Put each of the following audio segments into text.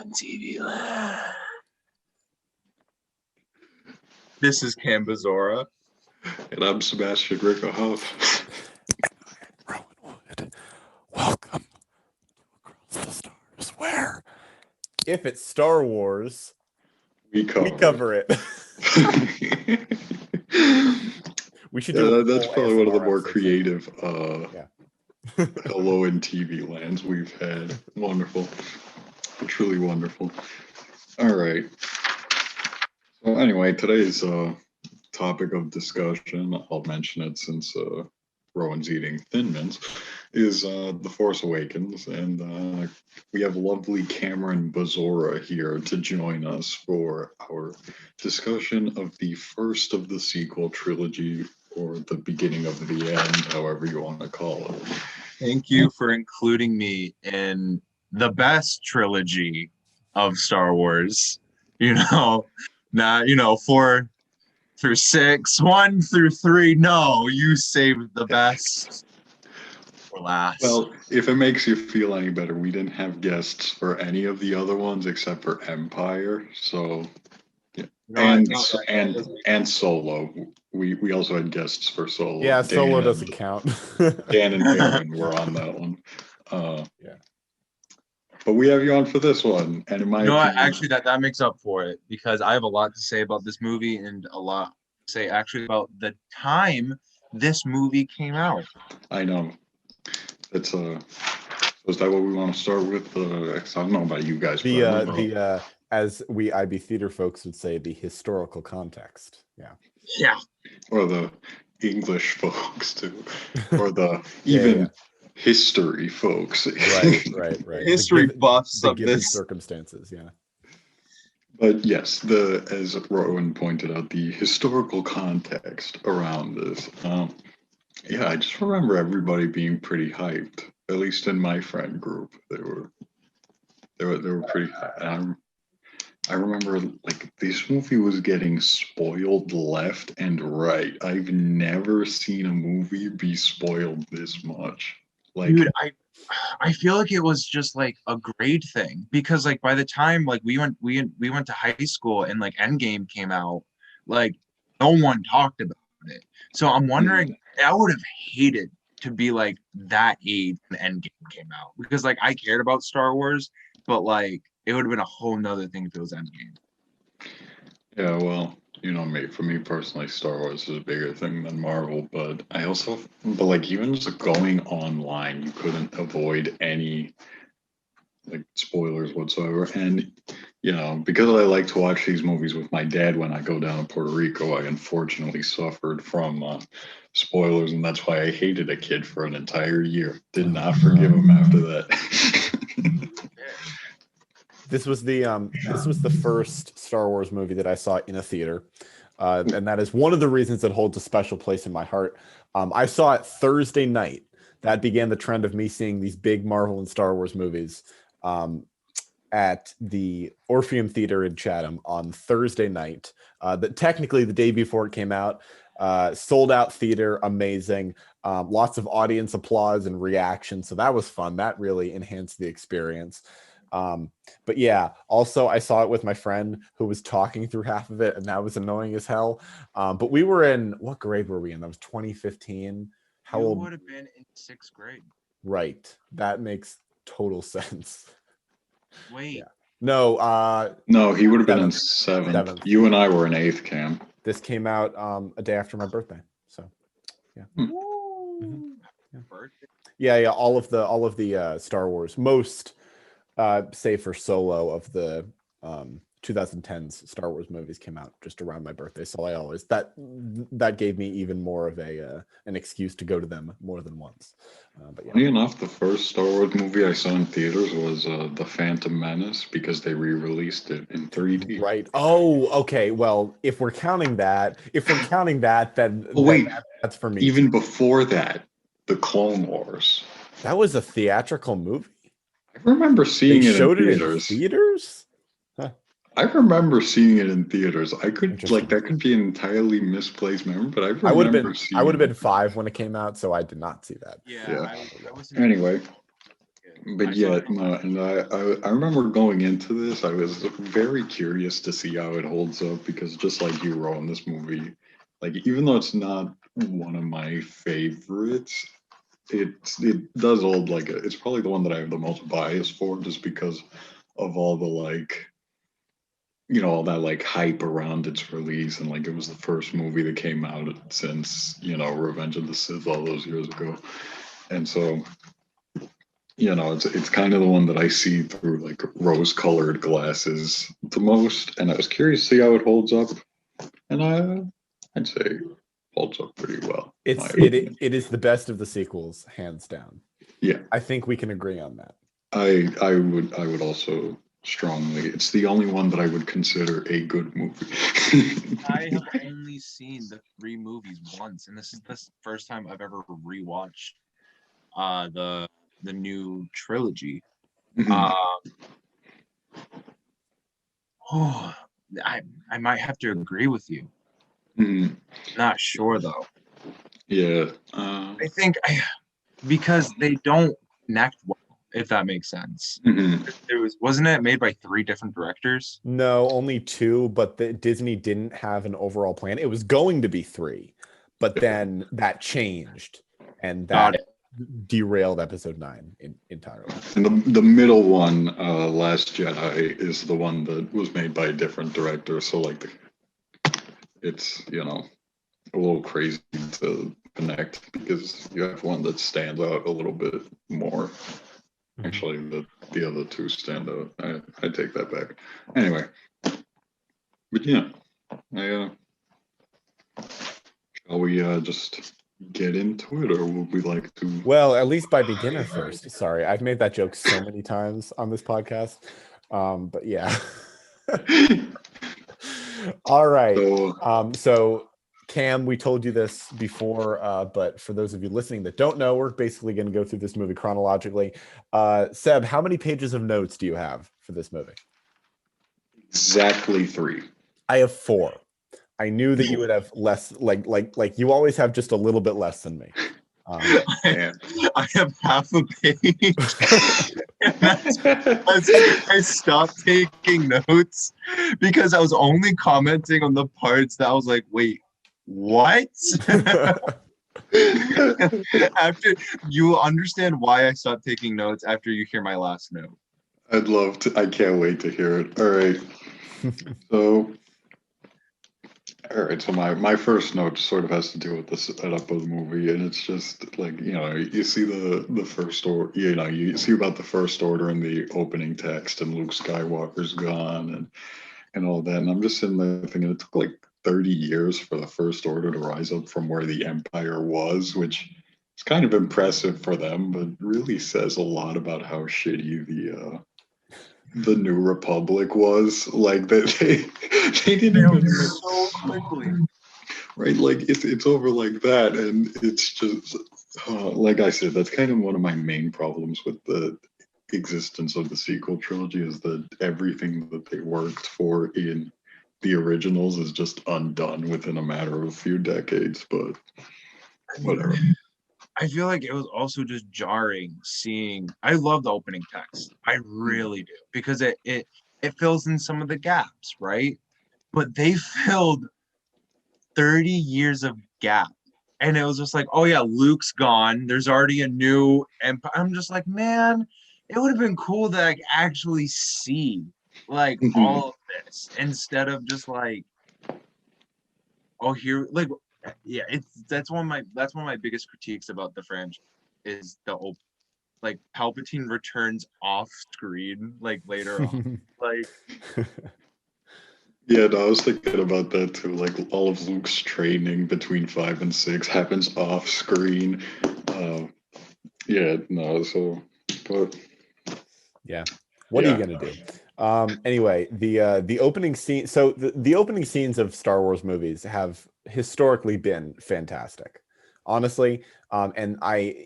on TV land. This is Cam Bozora. And I'm Sebastian Rico Huff. Rowan Wood. Welcome to Across the Stars, where if it's Star Wars, we cover it. We should do that's probably one of the more creative yeah. hello in TV lands we've had. Wonderful. Truly wonderful. All right. So anyway, today's topic of discussion, I'll mention it since Rowan's eating Thin Mints, is The Force Awakens. And we have lovely Cameron Bozora here to join us for our discussion of the first of the sequel trilogy, or the beginning of the end, however you want to call it. Thank you for including me in the best trilogy of Star Wars. 4 through 6, 1 through 3. No, you saved the best for last. Well, if it makes you feel any better, we didn't have guests for any of the other ones except for Empire. So, yeah. And Solo. We also had guests for Solo. Yeah, Solo doesn't count. Dan and Aaron were on that one. Yeah. But we have you on for this one, and in my opinion, actually, that makes up for it, because I have a lot to say about this movie and a lot to say actually about the time this movie came out. I know. It's is that what we want to start with? I don't know about you guys. As we IB theater folks would say, the historical context. Yeah. Or the English folks too, or the even history folks. Right. History buffs of this circumstances. Yeah. But yes, as Rowan pointed out, the historical context around this. I just remember everybody being pretty hyped. At least in my friend group, they were pretty hyped. I remember this movie was getting spoiled left and right. I've never seen a movie be spoiled this much. Dude, I feel like it was just like a grade thing, because by the time we went to high school and Endgame came out, no one talked about it. So I'm wondering, I would have hated to be that age when Endgame came out, because I cared about Star Wars, but it would have been a whole nother thing if it was Endgame. Yeah, well, for me personally, Star Wars is a bigger thing than Marvel, but even just going online, you couldn't avoid any spoilers whatsoever. And because I like to watch these movies with my dad when I go down to Puerto Rico, I unfortunately suffered from spoilers, and that's why I hated a kid for an entire year. Did not forgive him after that. This was the first Star Wars movie that I saw in a theater, and that is one of the reasons that holds a special place in my heart. I saw it Thursday night. That began the trend of me seeing these big Marvel and Star Wars movies at the Orpheum Theater in Chatham on Thursday night. That technically the day before it came out. Sold out theater, amazing. Lots of audience applause and reaction, so that was fun. That really enhanced the experience. But yeah, also I saw it with my friend who was talking through half of it, and that was annoying as hell. But we were in, what grade were we in? That was 2015. How old would have been in 6th grade? Right. That makes total sense. Wait. Yeah. No, he would have been in 7th. You and I were in 8th, Cam. This came out a day after my birthday. So yeah. Mm-hmm. Yeah. All of the Star Wars, most save for Solo, of the 2010s Star Wars movies came out just around my birthday, so I always that gave me even more of an excuse to go to them more than once. But yeah. Funny enough, the first Star Wars movie I saw in theaters was the Phantom Menace, because they re-released it in 3D. Right. Oh, okay. Well, if we're counting that, then that's for me. Even before that, the Clone Wars. That was a theatrical movie. I remember seeing it in theaters. Huh. I remember seeing it in theaters. I could that could be an entirely misplaced memory, but I would have been 5 when it came out, so I did not see that. Yeah. Anyway, But yeah, no, and I remember going into this, I was very curious to see how it holds up because just like you, Rowan, this movie, like even though it's not one of my favorites, it does hold like it's probably the one that I have the most bias for just because of all the like all that like hype around its release and like it was the first movie that came out since Revenge of the Sith all those years ago, and so it's kind of the one that I see through like rose-colored glasses the most, and I was curious to see how it holds up, and I'd say it holds up pretty well. It is the best of the sequels, hands down. Yeah, I think we can agree on that. I would also strongly. It's the only one that I would consider a good movie. I have only seen the 3 movies once, and this is the first time I've ever rewatched the new trilogy. I might have to agree with you. Not sure though. Yeah. I think because they don't connect well, if that makes sense. Wasn't it made by 3 different directors? No, only 2, but Disney didn't have an overall plan. It was going to be 3, but then that changed, and that derailed episode 9 entirely. And the middle one, Last Jedi, is the one that was made by a different director. So like, it's a little crazy to connect because you have one that stands out a little bit more. Actually, the other 2 stand out. I take that back. Anyway, but yeah, shall we just get into it, or would we like to? Well, at least by beginner first. Sorry, I've made that joke so many times on this podcast. But yeah. All right. So Cam, we told you this before, but for those of you listening that don't know, we're basically going to go through this movie chronologically. Seb, how many pages of notes do you have for this movie? Exactly 3. I have 4. I knew that you would have less, like you always have just a little bit less than me. I have half a page. I stopped taking notes because I was only commenting on the parts that I was like, wait, what? After you understand why I stopped taking notes after you hear my last note. I'd love to. I can't wait to hear it. All right. So my first note sort of has to do with the setup of the movie, and it's just like you see the first order, you see about the first order in the opening text, and Luke Skywalker's gone, and all that, and I'm just sitting there thinking it took like 30 years for the First Order to rise up from where the Empire was, which is kind of impressive for them, but really says a lot about how shitty the New Republic was. Like that they didn't even so quickly. Right, like it's over like that, and it's just like I said, that's kind of one of my main problems with the existence of the sequel trilogy is that everything that they worked for in the originals is just undone within a matter of a few decades, but whatever. I feel like it was also just jarring seeing. I love the opening text. I really do, because it fills in some of the gaps, right? But they filled 30 years of gap. And it was just like, oh yeah, Luke's gone. There's already a new empire. I'm just like, man, it would have been cool to like actually see like all of this instead of just like, oh here, like, yeah, that's one of my biggest critiques about the franchise is like Palpatine returns off screen like later on, like. Yeah, no, I was thinking about that too. Like all of Luke's training between 5 and 6 happens off screen. Yeah, no, so but yeah. What are you gonna do? Anyway, the opening scene. So the opening scenes of Star Wars movies have historically been fantastic, honestly. And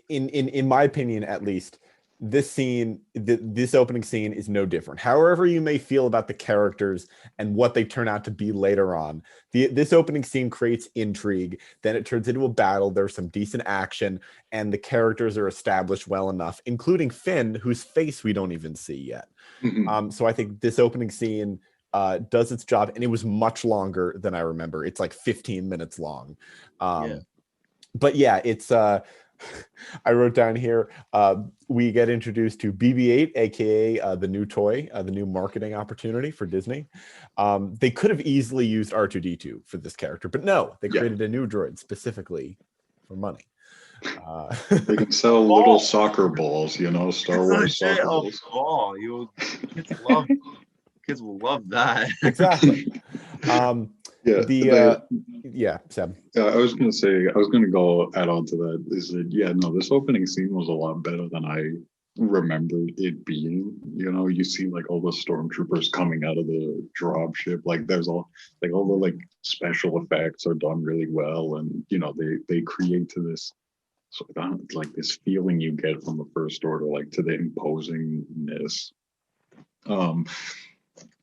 in my opinion, at least, this scene, this opening scene is no different. However you may feel about the characters and what they turn out to be later on, this opening scene creates intrigue. Then it turns into a battle. There's some decent action, and the characters are established well enough, including Finn, whose face we don't even see yet. So I think this opening scene does its job, and it was much longer than I remember. It's like 15 minutes long. But yeah, it's I wrote down here, we get introduced to BB-8, aka the new toy, the new marketing opportunity for Disney. They could have easily used R2-D2 for this character, but no, they created a new droid specifically for money. They can sell little soccer balls, Star Wars soccer balls. Ball. Kids will love that. Exactly. Seb. I was going to go add on to that. Is that, this opening scene was a lot better than I remembered it being. You see like all the stormtroopers coming out of the dropship. Like there's all the like special effects are done really well, and they create to this like this feeling you get from the First Order, like to the imposingness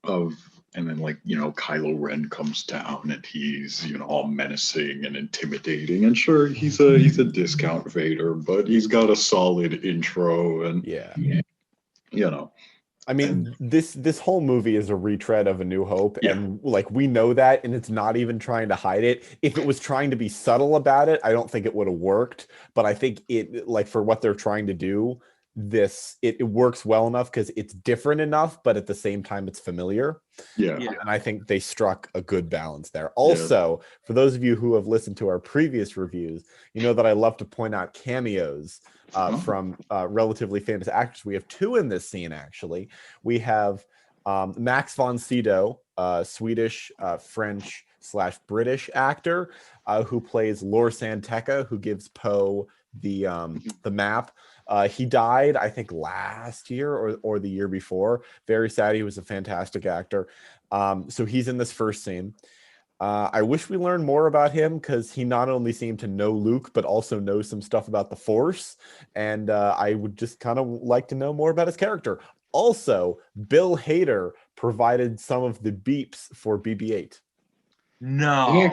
of. And then, Kylo Ren comes down, and he's, all menacing and intimidating. And sure, he's a discount Vader, but he's got a solid intro. And I mean, this whole movie is a retread of A New Hope, and we know that, and it's not even trying to hide it. If it was trying to be subtle about it, I don't think it would have worked. But I think it, for what they're trying to do, it works well enough because it's different enough, but at the same time it's familiar. And I think they struck a good balance there. Also, for those of you who have listened to our previous reviews, you know that I love to point out cameos from relatively famous actors. We have two in this scene, actually. We have Max von Sydow, Swedish French / British actor who plays Lor San Tekka, who gives Poe the map. He died, I think, last year or the year before. Very sad. He was a fantastic actor. So he's in this first scene. I wish we learned more about him because he not only seemed to know Luke, but also knows some stuff about the Force. And I would just kind of like to know more about his character. Also, Bill Hader provided some of the beeps for BB-8. No.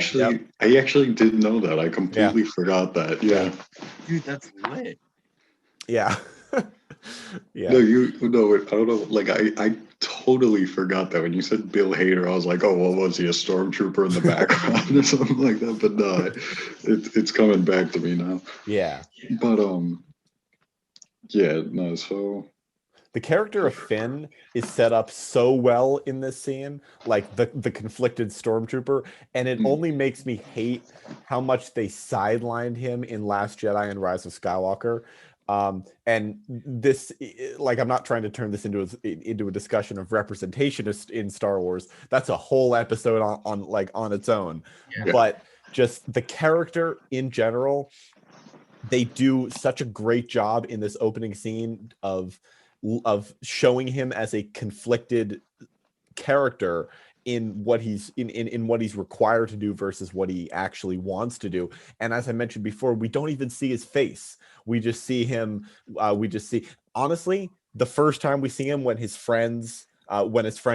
I actually didn't know that. I completely forgot that. Yeah. Dude, that's lit. Yeah. I don't know. Like I totally forgot that when you said Bill Hader, I was like, oh, well, was he a stormtrooper in the background or something like that? But no, it's coming back to me now. Yeah. But so the character of Finn is set up so well in this scene, like the conflicted stormtrooper, and it only makes me hate how much they sidelined him in Last Jedi and Rise of Skywalker. And this, I'm not trying to turn this into a discussion of representation in Star Wars. That's a whole episode on its own. But just the character in general, they do such a great job in this opening scene of showing him as a conflicted character in what he's in what he's required to do versus what he actually wants to do. And as I mentioned before, we don't even see his face. We just see him. Honestly, the first time we see him when his friend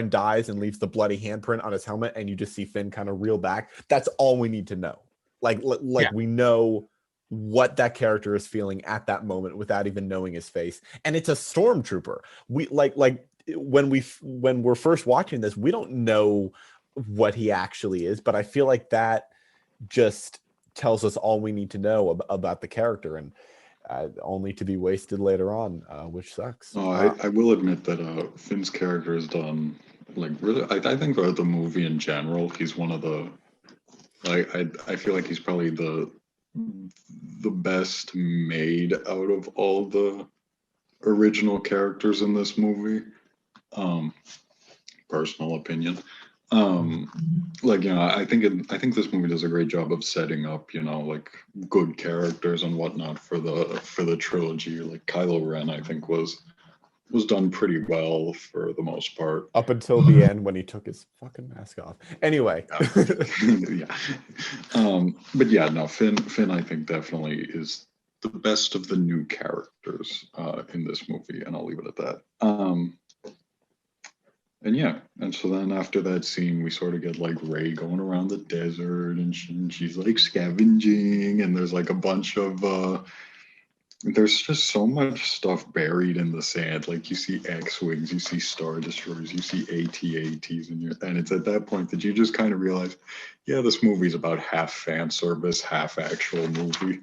dies and leaves the bloody handprint on his helmet, and you just see Finn kind of reel back. That's all we need to know. We know what that character is feeling at that moment without even knowing his face. And it's a stormtrooper. We when we're first watching this, we don't know what he actually is, but I feel like that just tells us all we need to know about the character, and only to be wasted later on, which sucks. I will admit that Finn's character is done really. I think throughout the movie in general, he's one of the I feel like he's probably the best made out of all the original characters in this movie. Personal opinion. I think this movie does a great job of setting up, good characters and whatnot for the trilogy. Like Kylo Ren, I think was done pretty well for the most part. Up until the end when he took his fucking mask off. Anyway. But yeah, no, Finn I think definitely is the best of the new characters in this movie, and I'll leave it at that. And yeah, and so then after that scene, we sort of get like Rey going around the desert, and she's like scavenging, and there's like a bunch of there's just so much stuff buried in the sand. Like you see X-wings, you see Star Destroyers, you see AT-ATs, and it's at that point that you just kind of realize, yeah, this movie's about half fan service, half actual movie.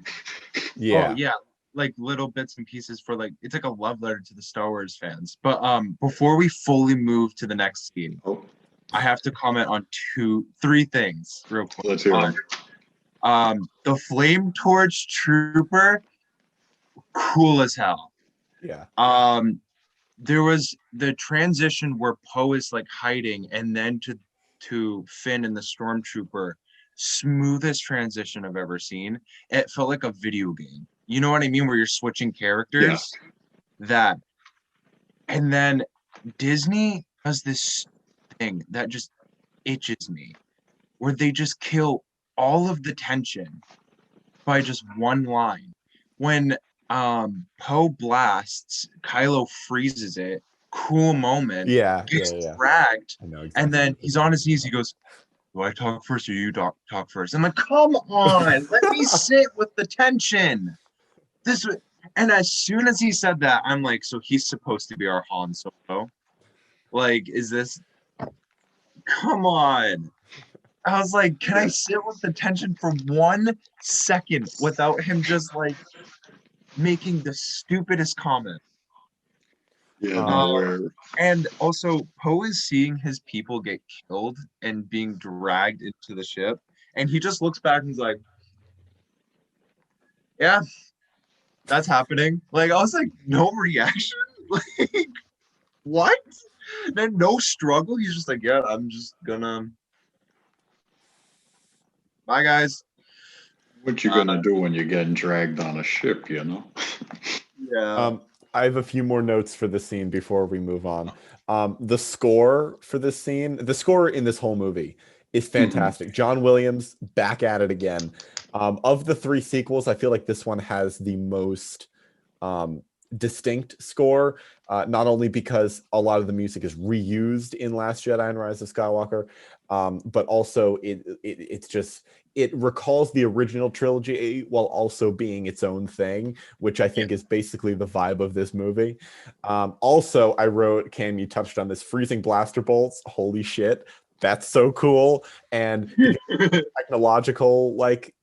Yeah. Oh yeah, like little bits and pieces for like it's like a love letter to the Star Wars fans. But before we fully move to the next scene, Oh, I have to comment on three things real quick. let's hear them. The flame torch trooper, cool as hell. Yeah. There was the transition where Poe is like hiding, and then to Finn and the stormtrooper, smoothest transition I've ever seen. It felt like a video game. You know what I mean? Where you're switching characters. Yeah. That, and then Disney does this thing that just itches me, where they just kill all of the tension by just one line. When Poe blasts, Kylo freezes it. Cool moment. Yeah. Gets Yeah. dragged, I know exactly. and then he's on his knees. He goes, "Do I talk first or you talk first?" I'm like, "Come on, let me sit with the tension." And as soon as he said that, I'm like, "So he's supposed to be our Han Solo? Like, is this? Come on." I was like, "Can I sit with the tension for 1 second without him just like making the stupidest comment?" Yeah, where And also, Poe is seeing his people get killed and being dragged into the ship, and he just looks back and he's like, "Yeah, that's happening." Like, I was like, no reaction? Like, what? Then no struggle. He's just like, "Yeah, I'm just gonna. Bye, guys." what you gonna do when you're getting dragged on a ship, you know? Yeah. I have a few more notes for the scene before we move on. The score for this scene, the score in this whole movie is fantastic. John Williams back at it again. Of the 3 sequels, I feel like this one has the most distinct score, not only because a lot of the music is reused in Last Jedi and Rise of Skywalker, but also it recalls the original trilogy while also being its own thing, which I think is basically the vibe of this movie. Also, I wrote, Cam, you touched on this, freezing blaster bolts. Holy shit, that's so cool. And technological like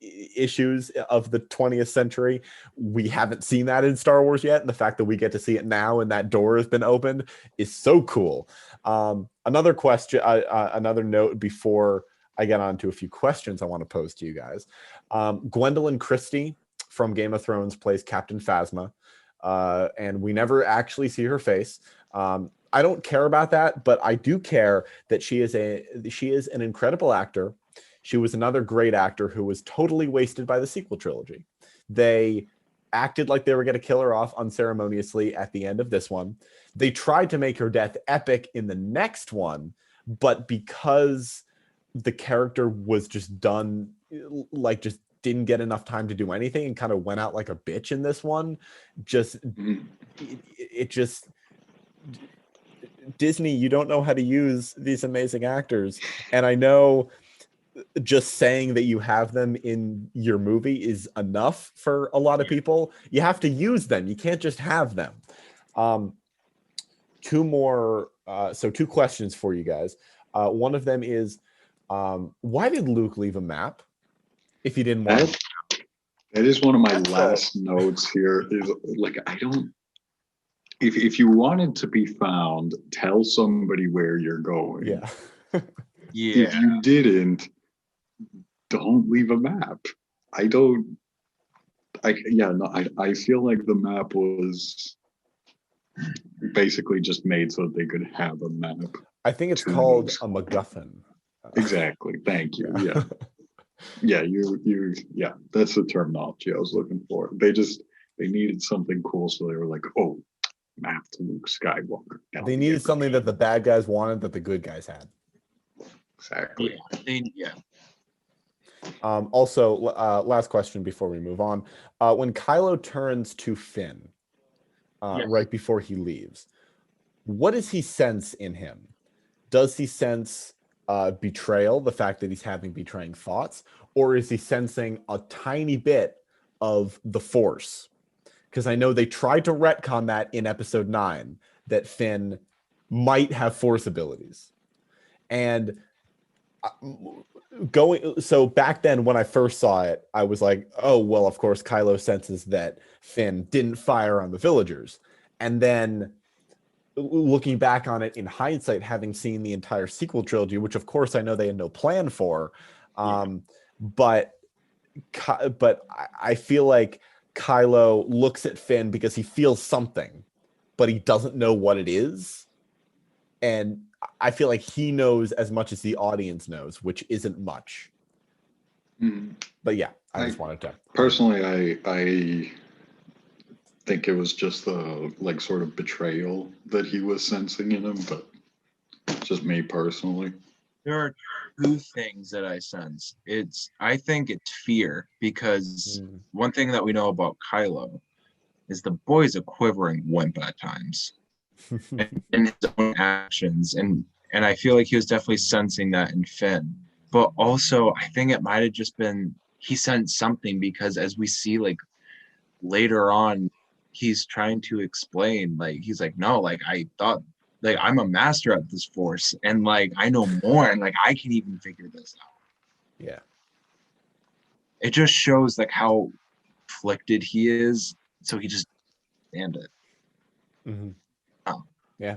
issues of the 20th century, we haven't seen that in Star Wars yet, and the fact that we get to see it now and that door has been opened is so cool. Another question, another note before I get on to a few questions I want to pose to you guys. Gwendolyn Christie from Game of Thrones plays Captain Phasma, and we never actually see her face. I don't care about that, but I do care that she is an incredible actor. She was another great actor who was totally wasted by the sequel trilogy. They acted like they were going to kill her off unceremoniously at the end of this one. They tried to make her death epic in the next one, but because the character was just done, like just didn't get enough time to do anything and kind of went out like a bitch in this one, it just... Disney, you don't know how to use these amazing actors. And I know just saying that you have them in your movie is enough for a lot of people. You have to use them. You can't just have them. Two questions for you guys. One of them is, why did Luke leave a map if he didn't want it? That is one of my last notes here. Is like, I don't... If you wanted to be found, tell somebody where you're going. Yeah. If you didn't, don't leave a map. I feel like the map was basically just made so that they could have a map. I think it's called a MacGuffin. Exactly. Thank you. Yeah. Yeah, that's the terminology I was looking for. They needed something cool, so they were like, oh, map to Luke Skywalker. They needed something that the bad guys wanted that the good guys had. Exactly. Also, last question before we move on. When Kylo turns to Finn Yes. right before he leaves, what does he sense in him? Does he sense betrayal, the fact that he's having betraying thoughts, or is he sensing a tiny bit of the Force? Because I know they tried to retcon that in episode 9, that Finn might have Force abilities. And so back then when I first saw it, I was like, oh, well, of course, Kylo senses that Finn didn't fire on the villagers. And then looking back on it in hindsight, having seen the entire sequel trilogy, which of course I know they had no plan for, but I feel like Kylo looks at Finn because he feels something, but he doesn't know what it is. And I feel like he knows as much as the audience knows, which isn't much. But yeah, I just wanted to. Personally, I think it was just the like sort of betrayal that he was sensing in him, but just me personally. There are two things that I sense. I think it's fear, because one thing that we know about Kylo is the boy's a quivering wimp at times in his own actions, and I feel like he was definitely sensing that in Finn. But also, I think it might have just been he sensed something, because as we see like later on, he's trying to explain, like he's like, no, like I thought, like I'm a master at this Force, and like I know more, and like I can even figure this out. Yeah. It just shows like how afflicted he is, so he just stand it. Yeah.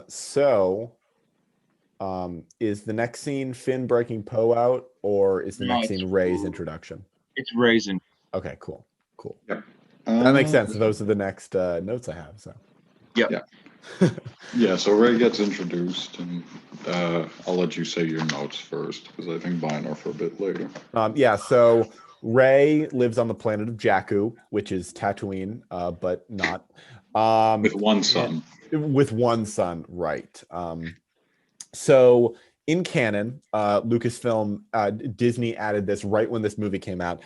So is the next scene Finn breaking Poe out, or is the next scene Rey's introduction? It's Raisin. Okay, cool. Yep. That makes sense. Those are the next notes I have. So. Yep. Yeah. Yeah. So Rey gets introduced, and I'll let you say your notes first, because I think mine are for a bit later. Yeah. So Rey lives on the planet of Jakku, which is Tatooine, but not. With one son. With one son, right. So in canon, Lucasfilm, Disney added this right when this movie came out.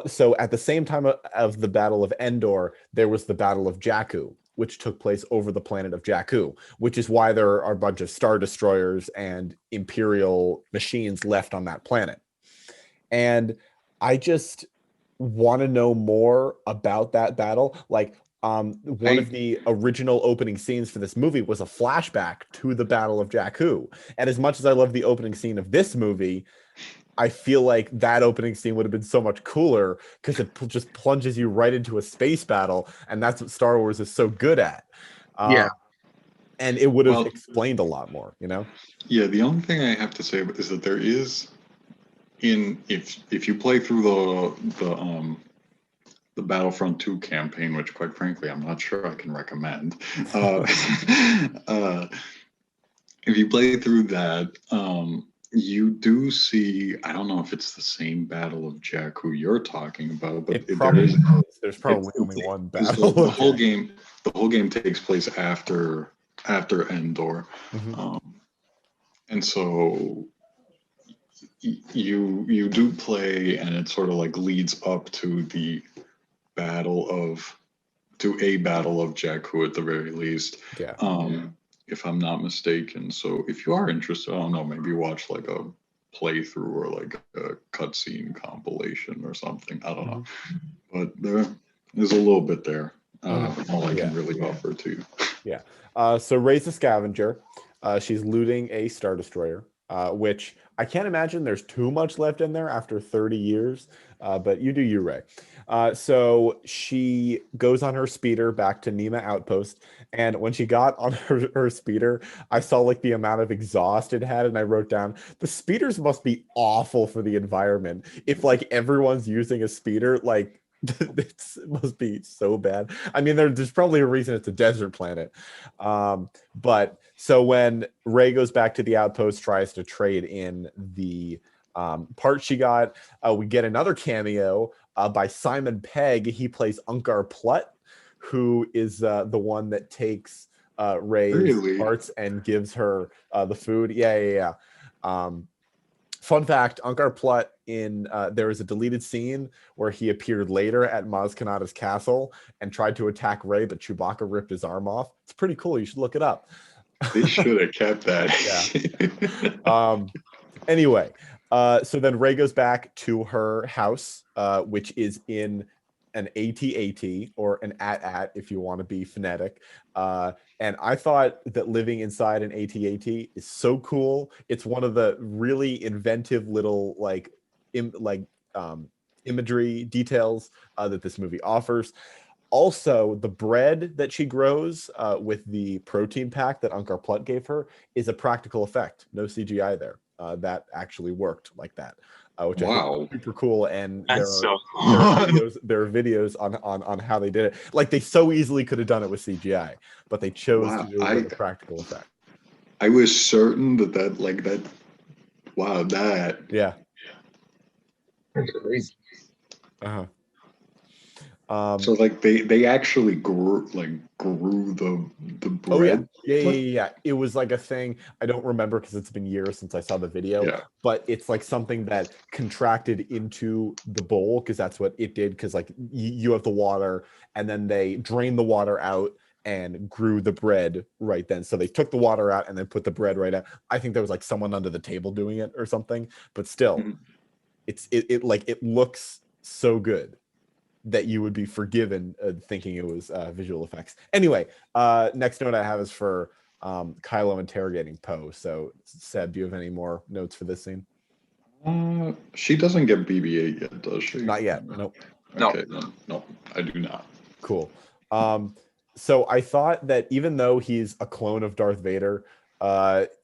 So at the same time of the Battle of Endor, there was the Battle of Jakku, which took place over the planet of Jakku, which is why there are a bunch of Star Destroyers and Imperial machines left on that planet. And I just want to know more about that battle. Like, one of the original opening scenes for this movie was a flashback to the Battle of Jakku. And as much as I love the opening scene of this movie, I feel like that opening scene would have been so much cooler, because it just plunges you right into a space battle, and that's what Star Wars is so good at. Yeah. And it would have explained a lot more, you know? Yeah, the only thing I have to say is that there is, if you play through the Battlefront 2 campaign, which quite frankly I'm not sure I can recommend. If you play through that, you do see, I don't know if it's the same Battle of Jakku you're talking about, but there's probably only one battle. The whole game takes place after Endor. And so you do play, and it sort of like leads up to a battle of Jakku at the very least. Yeah. If I'm not mistaken. So if you are interested, I don't know, maybe watch like a playthrough or like a cutscene compilation or something. I don't know. But there's a little bit there. All I can really offer to you. Yeah. So Rey's a scavenger. She's looting a Star Destroyer, which I can't imagine there's too much left in there after 30 years. But you do you, Rey. So she goes on her speeder back to Nema Outpost. And when she got on her speeder, I saw like the amount of exhaust it had. And I wrote down, the speeders must be awful for the environment. If like everyone's using a speeder, like it must be so bad. I mean, there's probably a reason it's a desert planet. But so when Rey goes back to the outpost, tries to trade in the part she got, we get another cameo by Simon Pegg. He plays Unkar Plutt, who is the one that takes Rey's parts and gives her the food. Yeah. Fun fact: Unkar Plutt in there is a deleted scene where he appeared later at Maz Kanata's castle and tried to attack Rey, but Chewbacca ripped his arm off. It's pretty cool. You should look it up. They should have kept that. Yeah. Anyway, so then Rey goes back to her house, which is in an AT-AT or an AT-AT if you want to be phonetic. And I thought that living inside an AT-AT is so cool. It's one of the really inventive little imagery details that this movie offers. Also, the bread that she grows with the protein pack that Unkar Plutt gave her is a practical effect. No CGI there. That actually worked like that, which I think is super cool. And there are videos on how they did it. Like, they so easily could have done it with CGI, but they chose to do it with a practical effect. I was certain that. Yeah. That's crazy. So like they actually grew the bread. Oh yeah. It was like a thing. I don't remember because it's been years since I saw the video. Yeah. But it's like something that contracted into the bowl because that's what it did. Because like you have the water, and then they drained the water out and grew the bread right then. So they took the water out and then put the bread right out. I think there was like someone under the table doing it or something. But still, it looks so good that you would be forgiven thinking it was visual effects. Anyway, next note I have is for Kylo interrogating Poe. So, Seb, do you have any more notes for this scene? She doesn't get BB-8 yet, does she? Not yet. Nope. Okay, no, I do not. Cool. So I thought that even though he's a clone of Darth Vader,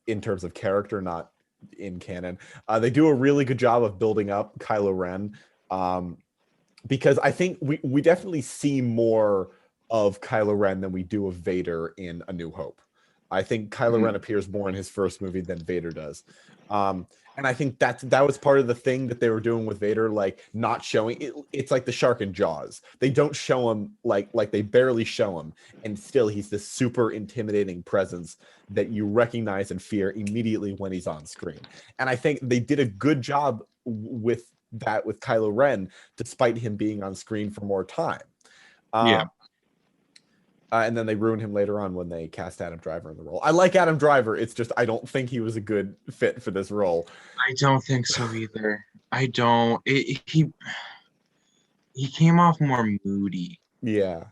in terms of character, not in canon, they do a really good job of building up Kylo Ren. Because I think we definitely see more of Kylo Ren than we do of Vader in A New Hope. I think Kylo Ren appears more in his first movie than Vader does. And I think that was part of the thing that they were doing with Vader, like not showing it. It's like the shark in Jaws. They don't show him like they barely show him. And still he's this super intimidating presence that you recognize and fear immediately when he's on screen. And I think they did a good job with that with Kylo Ren, despite him being on screen for more time. And then they ruined him later on when they cast Adam Driver in the role. I like Adam Driver. It's just I don't think he was a good fit for this role. I don't think so either. I don't. He came off more moody. Yeah.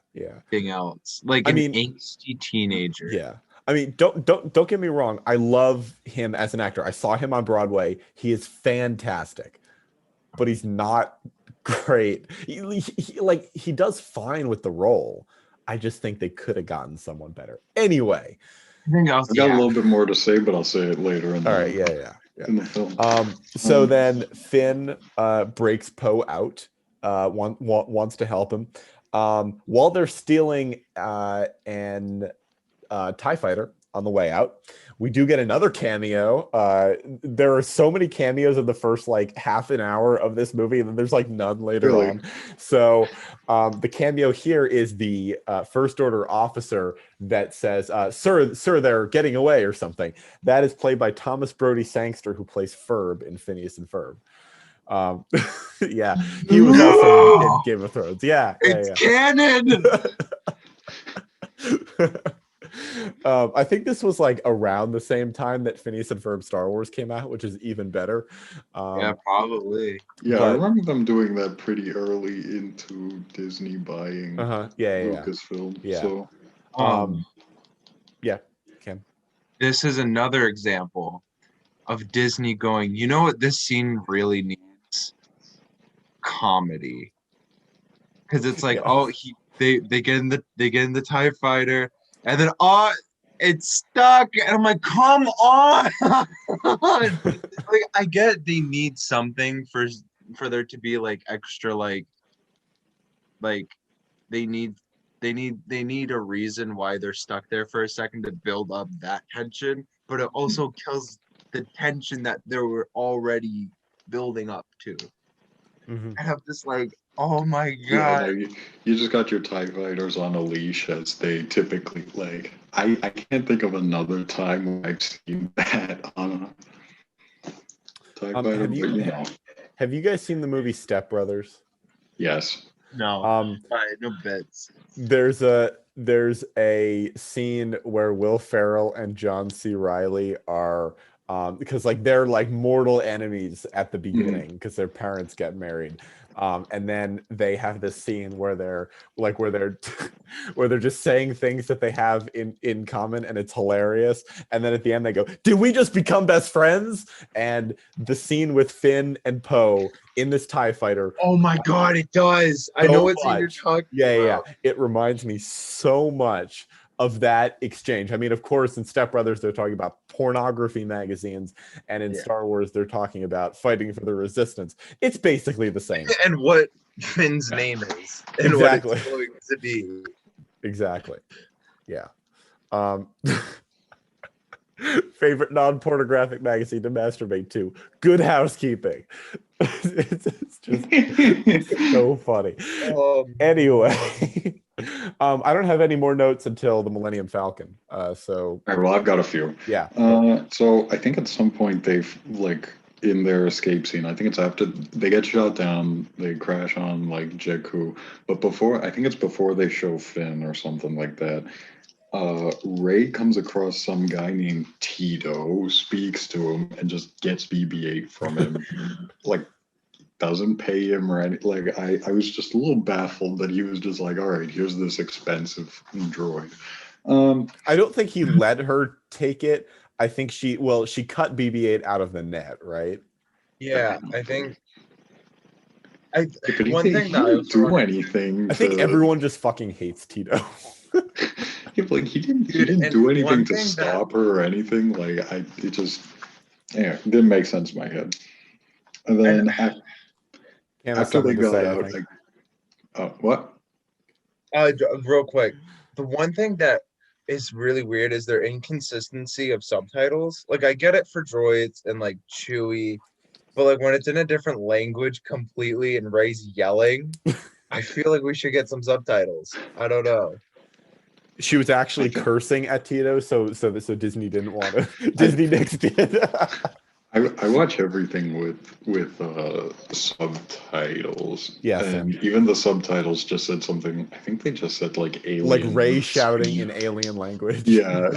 Thing else, like an angsty teenager. Yeah. I mean, don't get me wrong. I love him as an actor. I saw him on Broadway. He is fantastic. But he's not great. He does fine with the role. I just think they could have gotten someone better. Anyway, I've got a little bit more to say, but I'll say it later. In the film. So then Finn breaks Poe out. Wants to help him. While they're stealing an TIE fighter on the way out, we do get another cameo. There are so many cameos in the first like half an hour of this movie, and then there's like none later on. So the cameo here is the First Order officer that says, sir, they're getting away or something. That is played by Thomas Brody Sangster, who plays Ferb in Phineas and Ferb. Yeah, he was also in Game of Thrones. Yeah, it's canon. I think this was like around the same time that Phineas and Ferb Star Wars came out, which is even better. Yeah, probably. Yeah, I remember them doing that pretty early into Disney buying Lucasfilm. Yeah. So, Kim. This is another example of Disney going, you know what this scene really needs? Comedy. Because it's like, they get in the TIE fighter. And then it's stuck, and I'm like, come on! Like, I get they need something for there to be like extra like they need a reason why they're stuck there for a second to build up that tension, but it also kills the tension that they were already building up to. And I'm just like, oh my god! Yeah, you just got your TIE fighters on a leash, as they typically like. I can't think of another time where I've seen that on a TIE fighter, but you know. Have you guys seen the movie Step Brothers? Yes. No, no bits. There's a scene where Will Ferrell and John C. Reilly are because like they're like mortal enemies at the beginning because their parents get married. And then they have this scene where they're where they're just saying things that they have in common, and it's hilarious. And then at the end they go, "Did we just become best friends?" And the scene with Finn and Poe in this TIE fighter. Oh my God, it does. I know what scene you're talking about. Yeah. It reminds me so much of that exchange. I mean, of course, in Step Brothers, they're talking about pornography magazines, and in Star Wars, they're talking about fighting for the Resistance. It's basically the same. And what Finn's name is, and what it's going to be. Exactly. Yeah. Favorite non-pornographic magazine to masturbate to? Good Housekeeping. it's so funny. Anyway, I don't have any more notes until the Millennium Falcon. So. All right, well, I've got a few. Yeah. So I think at some point they've in their escape scene, I think it's after they get shot down, they crash on Jakku, but before, I think it's before they show Finn or something like that. Rey comes across some guy named Tito, speaks to him, and just gets BB-8 from him. Doesn't pay him or anything. I was just a little baffled that he was just all right, here's this expensive droid. I don't think he let her take it. I think she cut BB-8 out of the net, right? Yeah, I think. One thing that I do anything. I think everyone just fucking hates Tito. He didn't do anything to stop her or anything. It just didn't make sense in my head. And then after they got out, what? Real quick, the one thing that is really weird is their inconsistency of subtitles. I get it for droids and Chewie, but when it's in a different language completely and Rey's yelling, I feel like we should get some subtitles. I don't know. She was actually cursing at Tito, so Disney didn't want to. Disney next did. I watch everything with subtitles. Yes, and even the subtitles just said something. I think they just said alien. Like Rey shouting in alien language. Yeah.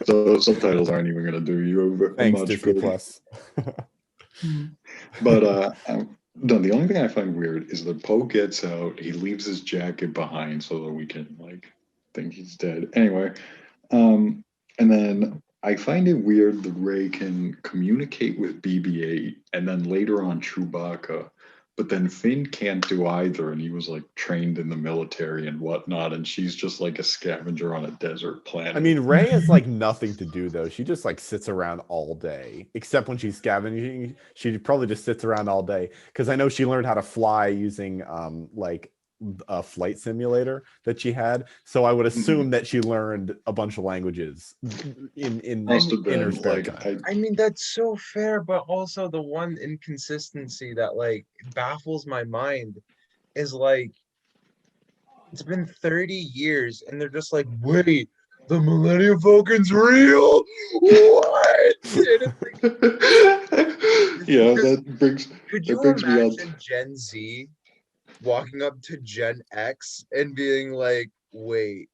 So subtitles aren't even gonna do you. Thanks, Disney Plus. But no, the only thing I find weird is that Poe gets out. He leaves his jacket behind so that we can think he's dead. Anyway, and then I find it weird that Rey can communicate with BB-8 and then later on Chewbacca, but then Finn can't do either, and he was trained in the military and whatnot, and she's just a scavenger on a desert planet. I mean, Rey has nothing to do though. She just sits around all day, except when she's scavenging. She probably just sits around all day because I know she learned how to fly using a flight simulator that she had. So I would assume that she learned a bunch of languages in her spare time. I mean, that's so fair, but also the one inconsistency that baffles my mind is it's been 30 years and they're just wait, the Millennium Falcon's real? What? Yeah, that brings. Could you imagine Gen Z walking up to Gen X and being wait,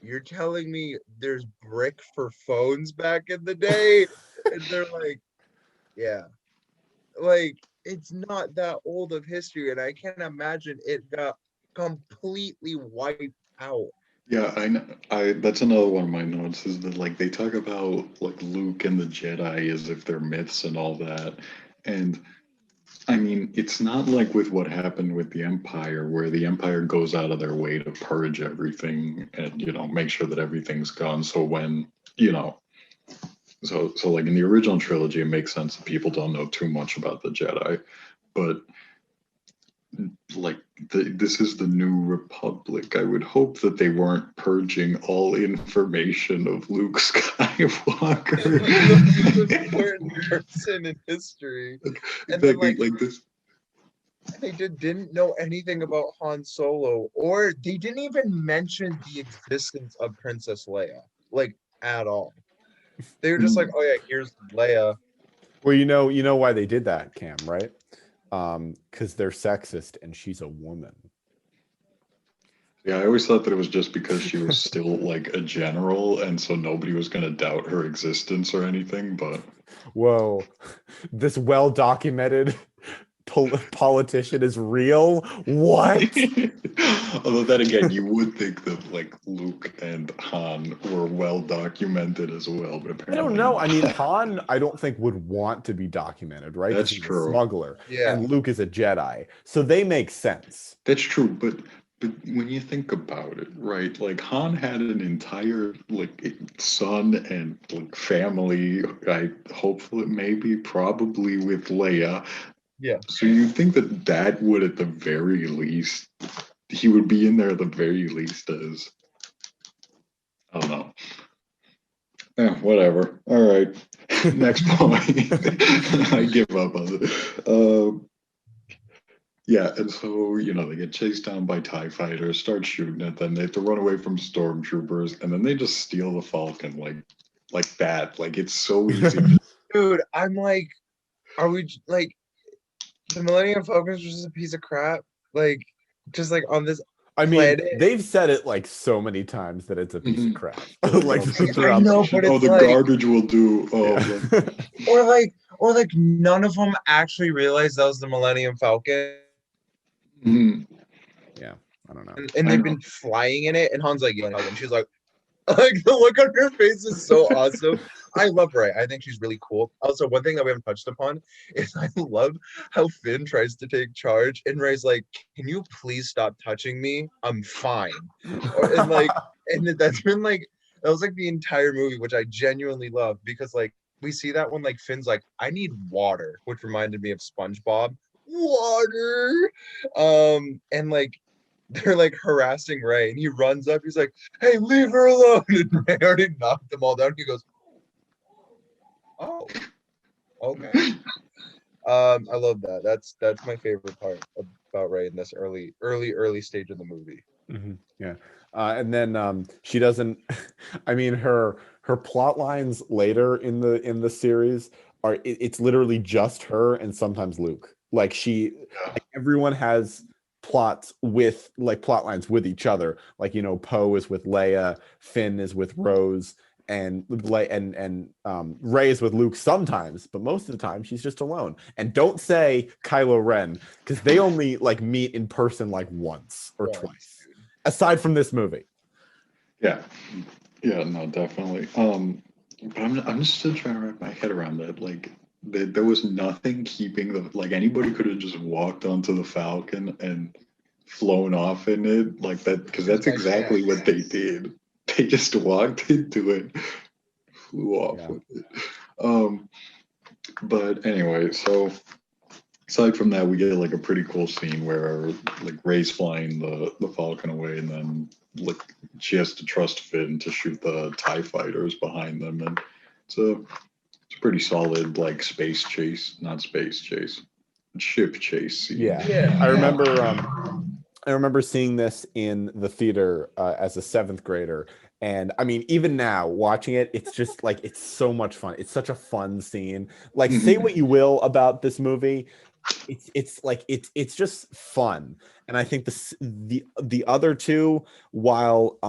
you're telling me there's brick for phones back in the day? And they're yeah. It's not that old of history, and I can't imagine it got completely wiped out. Yeah, I know. That's another one of my notes is that they talk about Luke and the Jedi as if they're myths and all that. And I mean, it's not with what happened with the Empire, where the Empire goes out of their way to purge everything and, make sure that everything's gone. So when, so in the original trilogy, it makes sense that people don't know too much about the Jedi. But this is the New Republic. I would hope that they weren't purging all information of Luke Skywalker. The most important person in history. And exactly, then, this. They didn't know anything about Han Solo, or they didn't even mention the existence of Princess Leia, at all. They were just oh yeah, here's Leia. Well, you know why they did that, Cam, right? Because they're sexist and she's a woman. Yeah, I always thought that it was just because she was still like a general, and so nobody was going to doubt her existence or anything. But Whoa, this well-documented politician is real? What? although then again, you would think that like Luke and Han were well documented as well, but I apparently don't know. not. I mean, Han, I don't think would want to be documented, right? 'Cause That's he's a true. smuggler, Yeah. and Luke is a Jedi, so they make sense. That's true, but when you think about it, right? Like Han had an entire like son and like family. I hopefully maybe probably with Leia. Yeah. So you'd think that that would at the very least he would be in there at the very least as I don't know. Whatever. All right. Next point. I give up on it. Yeah, and so, they get chased down by TIE fighters, start shooting at them. They have to run away from stormtroopers, and then they just steal the Falcon like that. Like, it's so easy. Dude, I'm like, are we like the Millennium Falcon is just a piece of crap? Like, just like on this I mean, planet. they've said it like so many times that it's a piece of crap. Like I throughout know, the but oh, it's the like- garbage will do. Oh, Yeah. or like none of them actually realized that was the Millennium Falcon. mhm. Yeah, I don't know. And I they've know. been flying in it, and Han's like, yeah, and she's like the look on her face is so awesome. I love Rey. I think she's really cool. Also, one thing that we haven't touched upon is I love how Finn tries to take charge, and Rey's like, "Can you please stop touching me? I'm fine." And like, and that's been like that was like the entire movie, which I genuinely love because like we see that when like Finn's like, "I need water," which reminded me of SpongeBob. Water. And like they're like harassing Rey, and he runs up. He's like, "Hey, leave her alone!" And Rey already knocked them all down. He goes, "Oh, okay." I love that. That's my favorite part about Rey in this early stage of the movie. Yeah, and then she doesn't. I mean, her plot lines later in the series are it's literally just her and sometimes Luke. Like like everyone has plot lines with each other. Like Poe is with Leia, Finn is with Rose, and Rey is with Luke sometimes, but most of the time she's just alone. And don't say Kylo Ren because they only like meet in person like once or twice, aside from this movie. Yeah, no, definitely. But I'm still trying to wrap my head around that. Like, there was nothing keeping them. Like, anybody could have just walked onto the Falcon and flown off in it like that, because that's exactly what they did. They just walked into it, flew off with it. But anyway, so aside from that, we get like a pretty cool scene where like Rey's flying the Falcon away, and then like she has to trust Finn to shoot the TIE fighters behind them, and it's a pretty solid like ship chase scene. Yeah. I remember seeing this in the theater as a 7th grader. And I mean, even now watching it, it's just like, it's so much fun. It's such a fun scene. Like, say what you will about this movie. It's just fun. And I think the other two, while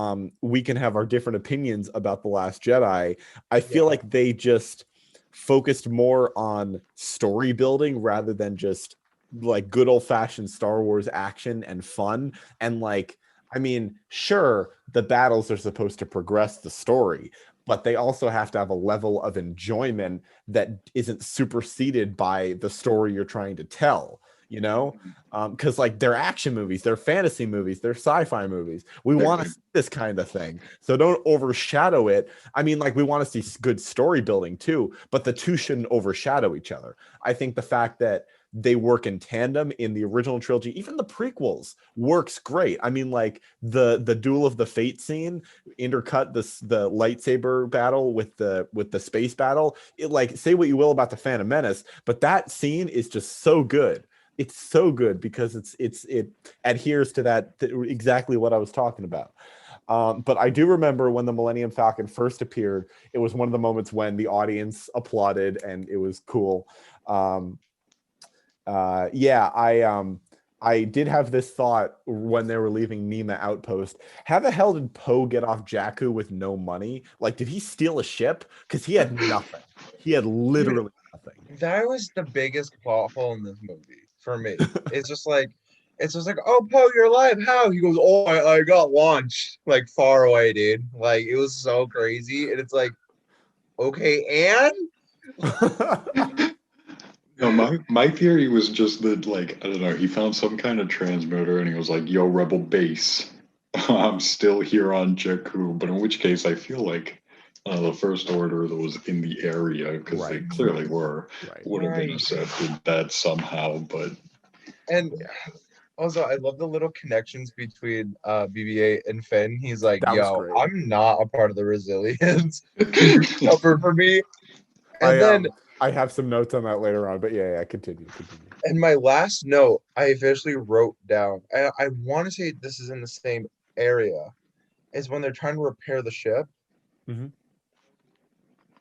we can have our different opinions about The Last Jedi, I feel like they just focused more on story building rather than just like good old-fashioned Star Wars action and fun. And like, I mean, sure, the battles are supposed to progress the story, but they also have to have a level of enjoyment that isn't superseded by the story you're trying to tell, because like they're action movies, they're fantasy movies, they're sci-fi movies. We want to see this kind of thing, so don't overshadow it. I mean, like, we want to see good story building too, but the two shouldn't overshadow each other. I think the fact that they work in tandem in the original trilogy, even the prequels, works great. I mean, like the Duel of the Fate scene intercut the lightsaber battle with the space battle. It, like, say what you will about the Phantom Menace, but that scene is just so good. It's so good because it adheres to that exactly what I was talking about. But I do remember when the Millennium Falcon first appeared, it was one of the moments when the audience applauded and it was cool. I did have this thought when they were leaving Nema Outpost. How the hell did Poe get off Jakku with no money? Like, did he steal a ship? Because he had nothing. He had literally nothing. That was the biggest plot hole in this movie for me. It's just like, oh, Poe, you're alive. How? He goes, oh, I got launched like far away, dude. Like, it was so crazy. And it's like, okay, and? No, my theory was just that, like, I don't know, he found some kind of transmitter and he was like, yo, Rebel Base, I'm still here on Jakku. But in which case, I feel like the First Order that was in the area, because they clearly were, would have intercepted that somehow. But and also, I love the little connections between BB-8 and Finn. He's like, yo, I'm not a part of the Resilience. Cover for me. And I have some notes on that later on, but yeah, continue. And my last note, I officially wrote down, I want to say this is in the same area, is when they're trying to repair the ship. Mm-hmm.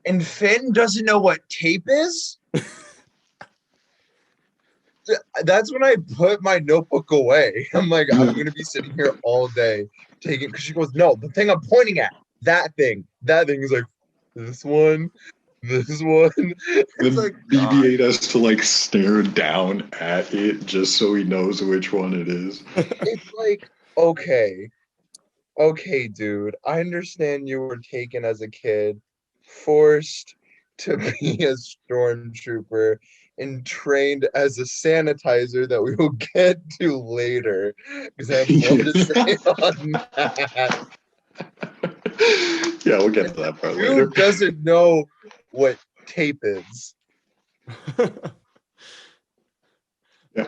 And Finn doesn't know what tape is? That's when I put my notebook away. I'm like, I'm going to be sitting here all day taking, because she goes, no, the thing I'm pointing at, that thing is like, this one. It's like BB-8 has to like stare down at it just so he knows which one it is. It's like, okay, dude, I understand you were taken as a kid, forced to be a stormtrooper, and trained as a sanitizer that we will get to later, because I have more to say on that. Yeah, we'll get to that part later. Who doesn't know what tape is? Yeah.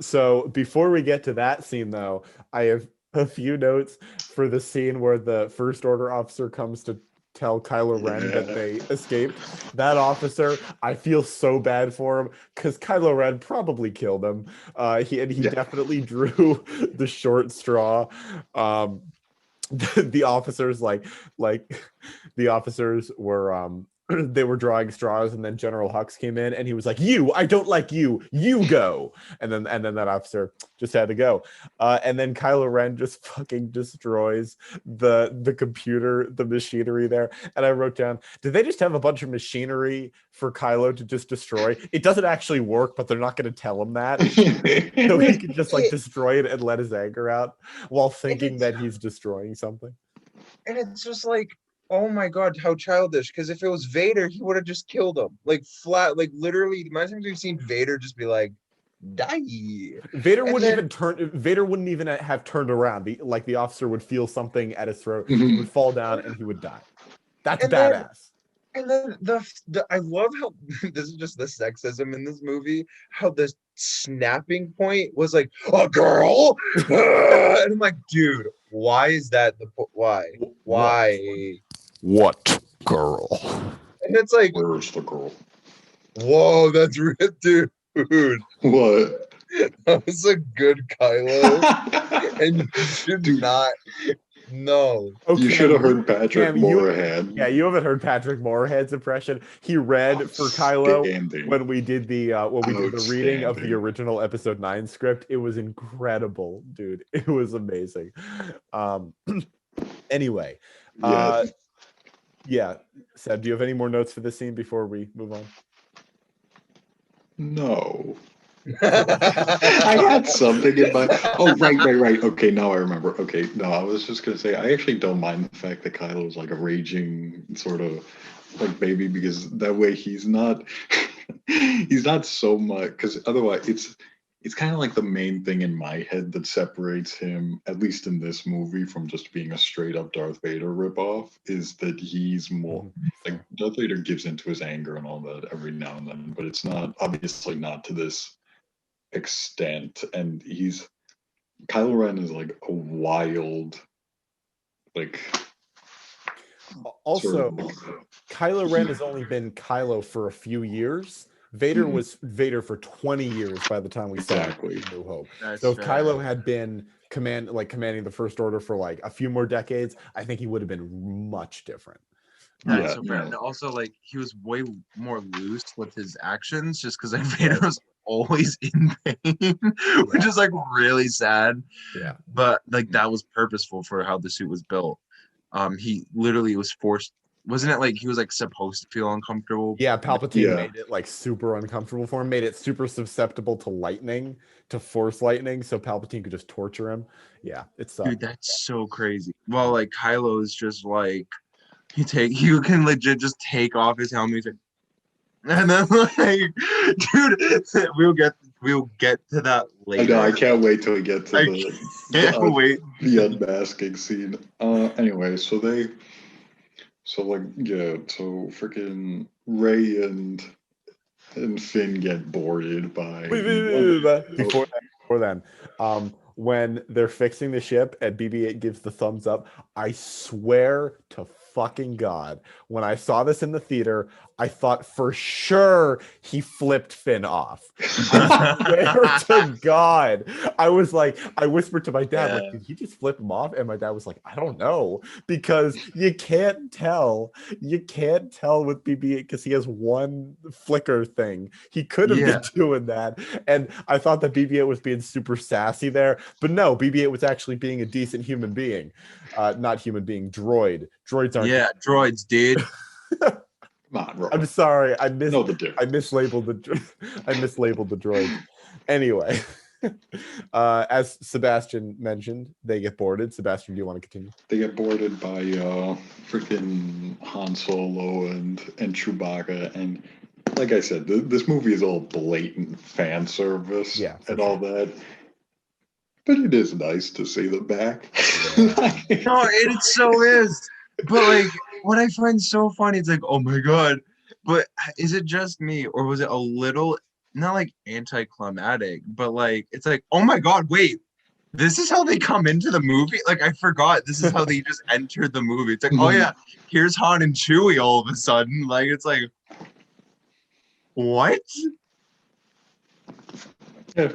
So before we get to that scene, though, I have a few notes for the scene where the First Order officer comes to tell Kylo Ren that they escaped. That officer, I feel so bad for him because Kylo Ren probably killed him. He definitely drew the short straw. The officers the officers were they were drawing straws, and then General Hux came in and he was like, I don't like you go. And then that officer just had to go. And then Kylo Ren just fucking destroys the computer, the machinery there. And I wrote down, did they just have a bunch of machinery for Kylo to just destroy? It doesn't actually work, but they're not going to tell him that. So he can just like destroy it and let his anger out while thinking that he's destroying something. And it's just like, oh my god, how childish. Because if it was Vader, he would have just killed him. Like flat, like literally, the amount of times we've seen Vader just be like, die. Vader wouldn't even have turned around. The officer would feel something at his throat. He would fall down and he would die. That's badass. And then I love how this is just the sexism in this movie. How the snapping point was like a girl, and I'm like, dude, why is that why? What girl? And it's like, where's the girl? Whoa, that's ripped, dude. What? That was a good Kylo, and you should not. No. Okay. You should have heard Patrick Moorhead. You haven't heard Patrick Moorhead's impression. He read for Kylo when we did the reading of the original episode 9 script. It was incredible, dude. It was amazing. Anyway. Seb, do you have any more notes for this scene before we move on? No. I had something in my. Oh, right. Okay, now I remember. Okay, no, I was just gonna say I actually don't mind the fact that Kylo is like a raging sort of like baby, because that way he's not so much, because otherwise it's kind of like the main thing in my head that separates him, at least in this movie, from just being a straight up Darth Vader ripoff, is that he's more like Darth Vader gives into his anger and all that every now and then, but it's not obviously not to this extent. And Kylo Ren is like a wild, like. Also, Kylo Ren has only been Kylo for a few years. Vader was Vader for 20 years by the time we saw New Hope. So if Kylo had been commanding the First Order for like a few more decades, I think he would have been much different. That's Yeah, so fair. no. And also, like, he was way more loose with his actions just because like Vader was always in pain, which is like really sad. Yeah. But like that was purposeful for how the suit was built. He literally was forced, wasn't it like he was like supposed to feel uncomfortable? Yeah, Palpatine Yeah. made it like super uncomfortable for him, made it super susceptible to lightning, to force lightning, so Palpatine could just torture him. Yeah, it sucked. Dude, that's so crazy. Well, like Kylo is just like you can legit just take off his helmet. He's like, and then like, dude, we'll get to that I later. know, I can't wait till we get to I the wait. the unmasking scene. Anyway, so freaking Ray and Finn get boarded by Before then, when they're fixing the ship and BB-8 gives the thumbs up, I swear to fucking God, when I saw this in the theater, I thought for sure he flipped Finn off. I swear to God. I was like, I whispered to my dad, like, did he just flip him off? And my dad was like, I don't know, because you can't tell. You can't tell with BB-8 because he has one flicker thing. He could have been doing that. And I thought that BB-8 was being super sassy there, but no, BB-8 was actually being a decent human being. Not human being, droid. Droids aren't. Yeah, droids, dude. Come on, I'm sorry. I know the difference. mislabeled the droid. Anyway, as Sebastian mentioned, they get boarded. Sebastian, do you want to continue? They get boarded by freaking Han Solo and Chewbacca, and like I said, this movie is all blatant fan service and all that. But it is nice to see them back. No, it so is. But like, what I find so funny, it's like, oh my God. But is it just me, or was it a little not like anticlimactic, but like it's like, oh my God, wait, this is how they come into the movie? Like I forgot this is how they just entered the movie. It's like, oh yeah, here's Han and Chewie all of a sudden. Like it's like, what? Yeah.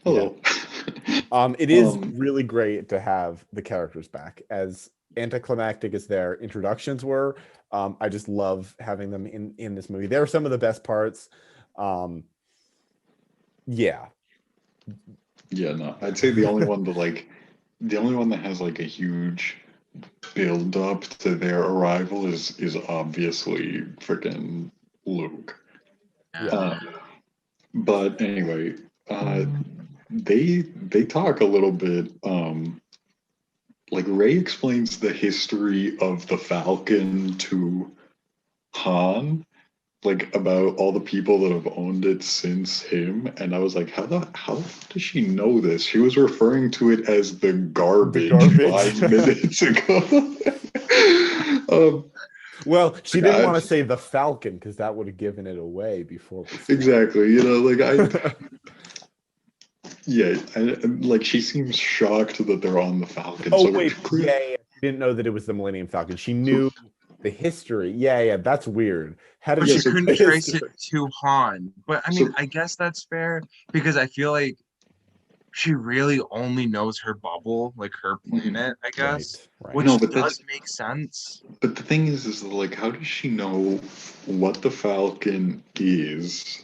Hello. It is really great to have the characters back. As anticlimactic as their introductions were, I just love having them in this movie. They're some of the best parts. Yeah, no, I'd say the only one that has like a huge build up to their arrival is obviously freaking Luke. But anyway, they talk a little bit. Like Rey explains the history of the Falcon to Han, like about all the people that have owned it since him, and I was like, how does she know this? She was referring to it as the garbage. 5 minutes ago. Well, she didn't want to say the Falcon because that would have given it away before. Exactly, like like she seems shocked that they're on the Falcon. Oh wait, she didn't know that it was the Millennium Falcon. She knew the history. Yeah, that's weird. How did she couldn't trace it to Han? But I mean, I guess that's fair because I feel like she really only knows her bubble, like her planet, I guess. Right. Which does make sense. But the thing is like, how does she know what the Falcon is?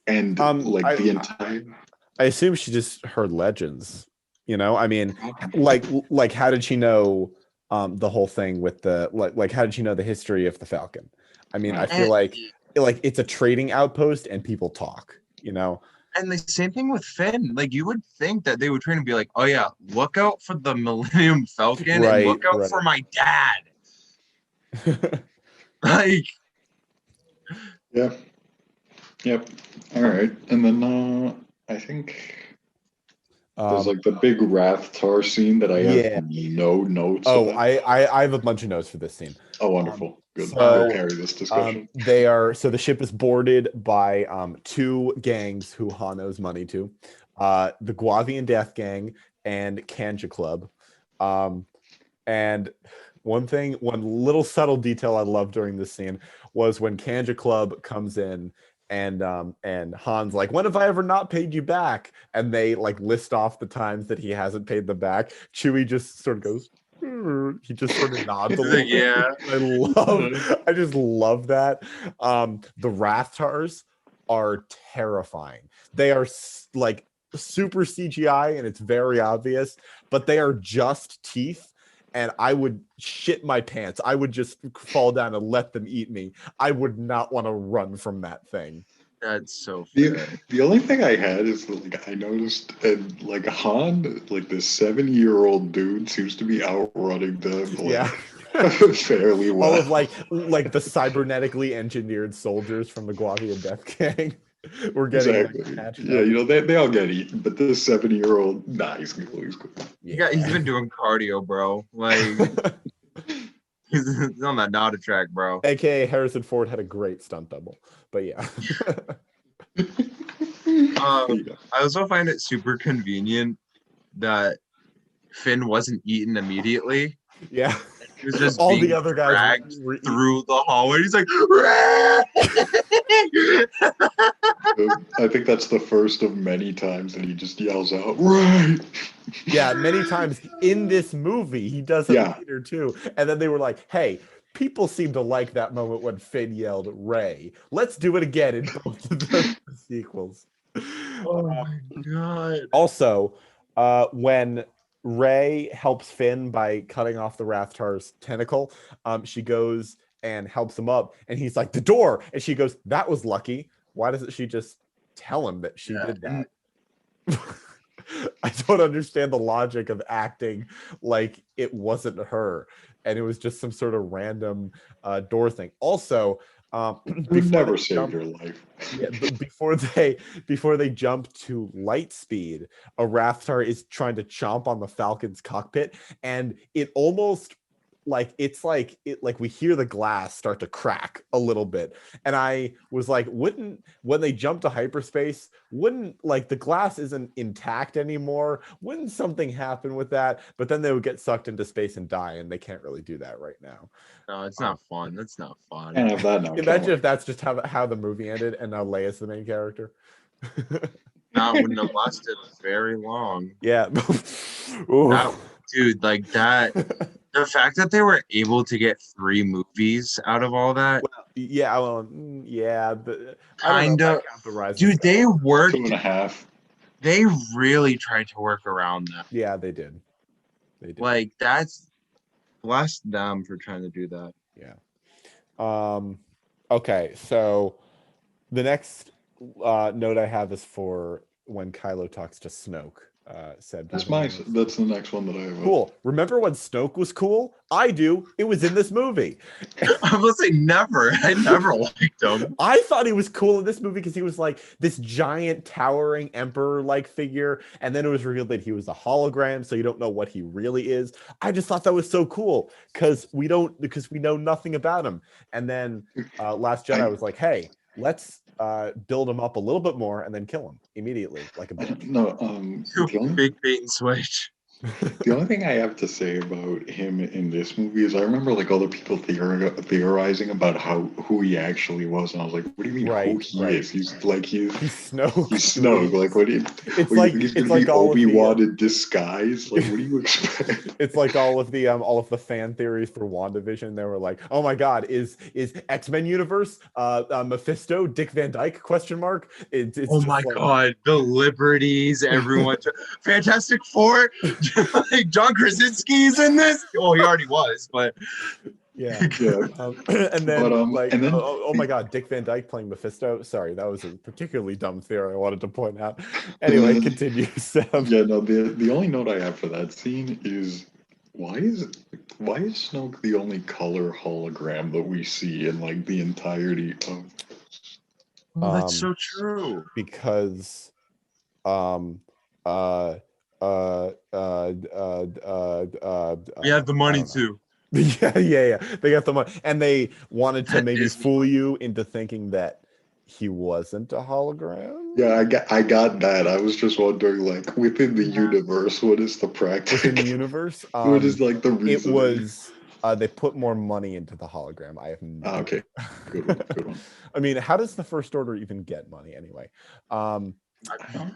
And the entire... I assume she just heard legends, I mean, like how did she know the whole thing with the like how did she know the history of the Falcon? I mean, I feel like it's a trading outpost and people talk, And the same thing with Finn. Like you would think that they would train and be like, oh yeah, look out for the Millennium Falcon and look out for my dad. Like Yep. All right. And then I think there's like the big Rathtar scene that I have no notes. Oh, I have a bunch of notes for this scene. Oh, wonderful. Good. So, I'll carry this discussion. So the ship is boarded by 2 gangs who Han owes money to, the Guavian Death Gang and Kanja Club. And one little subtle detail I loved during this scene was when Kanja Club comes in And Han's like, when have I ever not paid you back? And they like list off the times that he hasn't paid them back. Chewie just sort of goes, he just sort of nods a little bit. Yeah. I just love that. The Rathars are terrifying. They are like super CGI and it's very obvious, but they are just teeth. And I would shit my pants. I would just fall down and let them eat me. I would not want to run from that thing. That's so fair. The only thing I had is that, like, I noticed, and like Han, like this 70-year-old dude seems to be outrunning them. Like, Yeah. fairly well. All of like the cybernetically engineered soldiers from the Guavia Death Gang. We're getting exactly. Like, yeah, you know, they all get eaten, but this 70-year-old, nah, he's cool. He's cool. Yeah, he's been doing cardio, bro. Like he's on that Nada track, bro. AKA Harrison Ford had a great stunt double, but yeah. I also find it super convenient that Finn wasn't eaten immediately. Yeah. He was just all being the other guys dragged through the hallway. He's like, I think that's the first of many times that he just yells out, right? Yeah, many times in this movie, he does it later too. And then they were like, hey, people seem to like that moment when Finn yelled Rey. Let's do it again in both of the sequels. oh my God. Also, when Rey helps Finn by cutting off the Rathtar's tentacle, she goes and helps him up, and he's like, the door, and she goes, that was lucky. Why doesn't she just tell him that she did that? I don't understand the logic of acting like it wasn't her and it was just some sort of random door thing. Also, We've never saved your life. Yeah, but before they jump to light speed, a Rathtar is trying to chomp on the Falcon's cockpit, and it almost like we hear the glass start to crack a little bit. And I was like, when they jump to hyperspace, wouldn't like the glass isn't intact anymore? Wouldn't something happen with that? But then they would get sucked into space and die, and they can't really do that right now. No, it's not fun. That's not fun. Can't have that now. Imagine if that's just how the movie ended, and now Leia's the main character. That wouldn't have lasted very long. Yeah. Dude, like that. The fact that they were able to get 3 movies out of all that. Well, yeah, yeah, but kind of. Dude, they worked 2.5. They really tried to work around that. Yeah, they did. Like that's bless them for trying to do that. Yeah. Okay, so the next note I have is for when Kylo talks to Snoke. That's the next one that I have. Cool. Remember when Snoke was cool? I do. It was in this movie. I was like, never. I never liked him. I thought he was cool in this movie because he was like this giant, towering emperor-like figure, and then it was revealed that he was a hologram, so you don't know what he really is. I just thought that was so cool because we know nothing about him. And then Last Jedi was like, hey, let's build him up a little bit more and then kill him immediately, like a bitch. No, big bait and switch. The only thing I have to say about him in this movie is I remember like other people theorizing about who he actually was, and I was like, "What do you mean who he is? He's Snoke. He's Snoke. Like what? It's like Obi-Wan in disguise. Like what do you expect? It's like all of the fan theories for WandaVision. They were like, "Oh my God, is X-Men universe Mephisto Dick Van Dyke?" Question mark. It's oh my God, the Liberties, everyone, Fantastic Four. Like John Krasinski's in this. Well, he already was, but yeah. And then oh my God, Dick Van Dyke playing Mephisto. Sorry, that was a particularly dumb theory I wanted to point out. Anyway, continue, Sam. Yeah, no. The only note I have for that scene is why is Snoke the only color hologram that we see in like the entirety of? Oh, that's so true. Because we have the money too. Yeah. They got the money, and they wanted to maybe fool you into thinking that he wasn't a hologram. Yeah, I got that. I was just wondering, like, within the universe, what is the practice? Within the universe, what is like the reason? They put more money into the hologram. I have no Okay, good one, good one. I mean, how does the First Order even get money anyway? I don't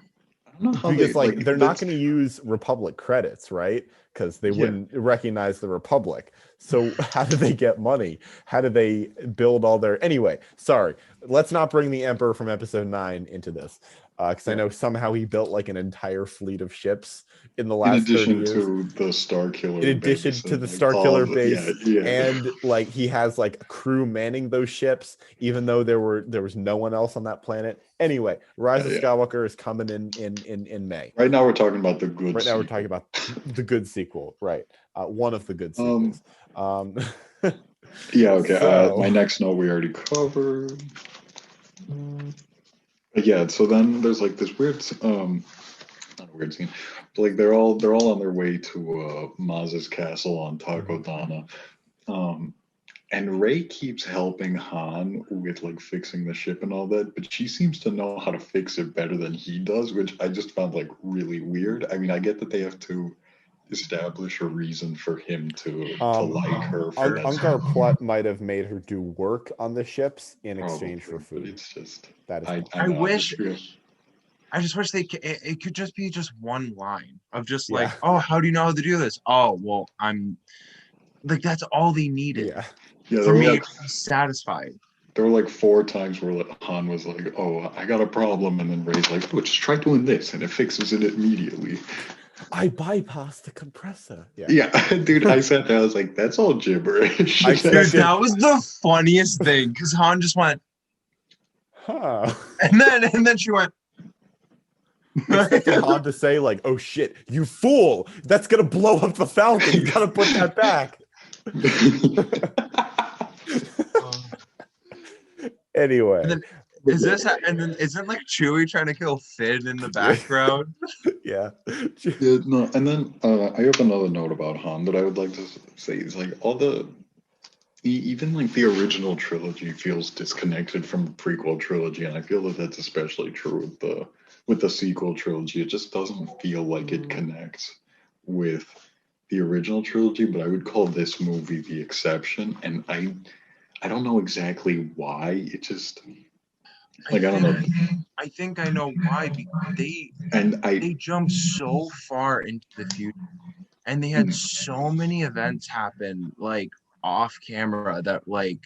know how Because they, they're not that's- going to use Republic credits, right? Because they Yeah. wouldn't recognize the Republic. So how do they get money? How do they build all their? Anyway, sorry. Let's not bring the Emperor from Episode 9 into this, because I know somehow he built like an entire fleet of ships in the in last 30 addition years. to the Star Killer In addition base to the and, Star all Killer the- base, yeah. and like he has like a crew manning those ships, even though there was no one else on that planet. Anyway, Rise of Yeah. Skywalker is coming in May. Right now we're talking about the good. Right now we're sequel. talking about the good sequel, right? One of the good sequels. Yeah, okay. So- My next note we already covered. But yeah, so then there's like this weird, not a weird scene, but like they're all on their way to Maz's castle on Takodana. And Rey keeps helping Han with like fixing the ship and all that, but she seems to know how to fix it better than he does, which I just found like really weird. I mean, I get that they have to establish a reason for him to like her for that. Ungar Plutt might have made her do work on the ships in exchange for Probably, but food. it's just That is I know, wish- it's real. I just wish it could just be just one line of just Yeah. like, oh, how do you know how to do this? Oh, well, I'm like, that's all they needed yeah. Yeah, for there were me like to be satisfied. there were like 4 times where like, Han was like, "Oh, I got a problem," and then Rey's like, "Oh, just try doing this," and it fixes it immediately. I bypassed the compressor. Yeah. Yeah, dude, I said that. I was like, "That's all gibberish." I Dude, Dude. that was the funniest thing because Han just went, Huh. and then she went. Expected Han to say like, "Oh shit, you fool! That's gonna blow up the Falcon. You gotta put that back." Anyway, And then, isn't like Chewie trying to kill Finn in the background? yeah. Yeah, no, and then I have another note about Han that I would like to say is like even like the original trilogy feels disconnected from the prequel trilogy, and I feel that that's especially true with the sequel trilogy. It just doesn't feel like it connects with the original trilogy, but I would call this movie the exception, and I don't know exactly why. It just like I don't know. I think I know why. Because And they jumped so far into the future, and they had so many events happen like off camera that like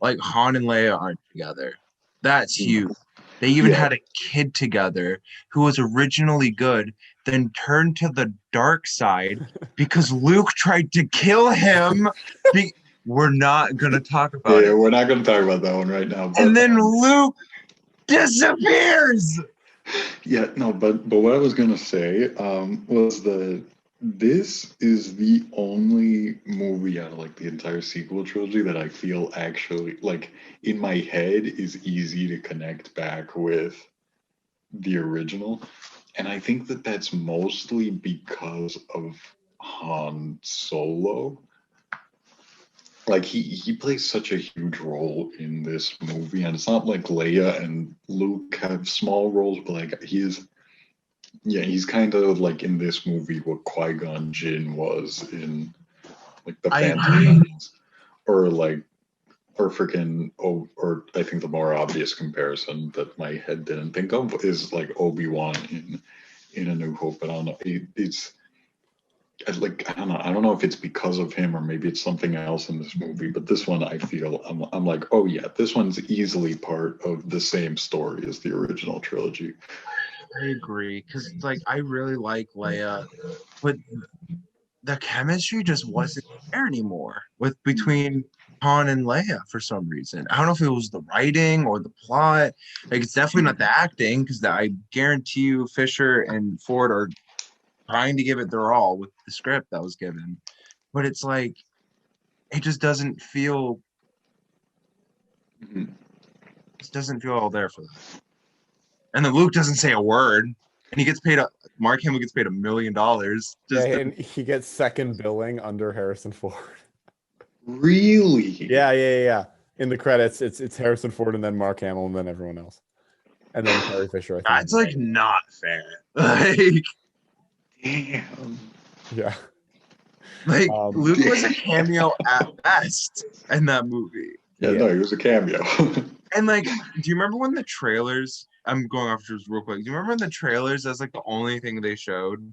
Han and Leia aren't together. That's huge. They even Yeah. had a kid together who was originally good, then turned to the dark side because Luke tried to kill him. We're not gonna talk about yeah, it. we're not going to talk about that one right now. But, And then Luke disappears. yeah, no, but what I was gonna say was that this is the only movie out of like the entire sequel trilogy that I feel actually like in my head is easy to connect back with the original, and I think that that's mostly because of Han Solo. Like he plays such a huge role in this movie, and it's not like Leia and Luke have small roles, but like he's kind of like in this movie what Qui-Gon Jinn was in like the I Phantom agree. Menace, or freaking or I think the more obvious comparison that my head didn't think of is like Obi-Wan in A New Hope, but I don't know. It's I don't know if it's because of him or maybe it's something else in this movie, but this one I feel I'm like, oh yeah, this one's easily part of the same story as the original trilogy. I agree because like I really like Leia, but the chemistry just wasn't there anymore between Han and Leia for some reason. I don't know if it was the writing or the plot. Like it's definitely not the acting because I guarantee you Fisher and Ford are trying to give it their all with the script that was given, but it's like it just doesn't feel. Mhm. It doesn't feel all there for that. And then Luke doesn't say a word, and he gets paid. Mark Hamill gets paid $1 million. Yeah, and he gets second billing under Harrison Ford. Really? Yeah. In the credits, it's Harrison Ford and then Mark Hamill and then everyone else, and then Carrie Fisher. I think. That's like not fair. Like, Damn. Yeah. Like Um, Luke was a cameo at best in that movie. Yeah, Yeah. no, he was a cameo. And like, do you remember when the trailers? I'm going off just real quick. Do you remember when the trailers? That's like the only thing they showed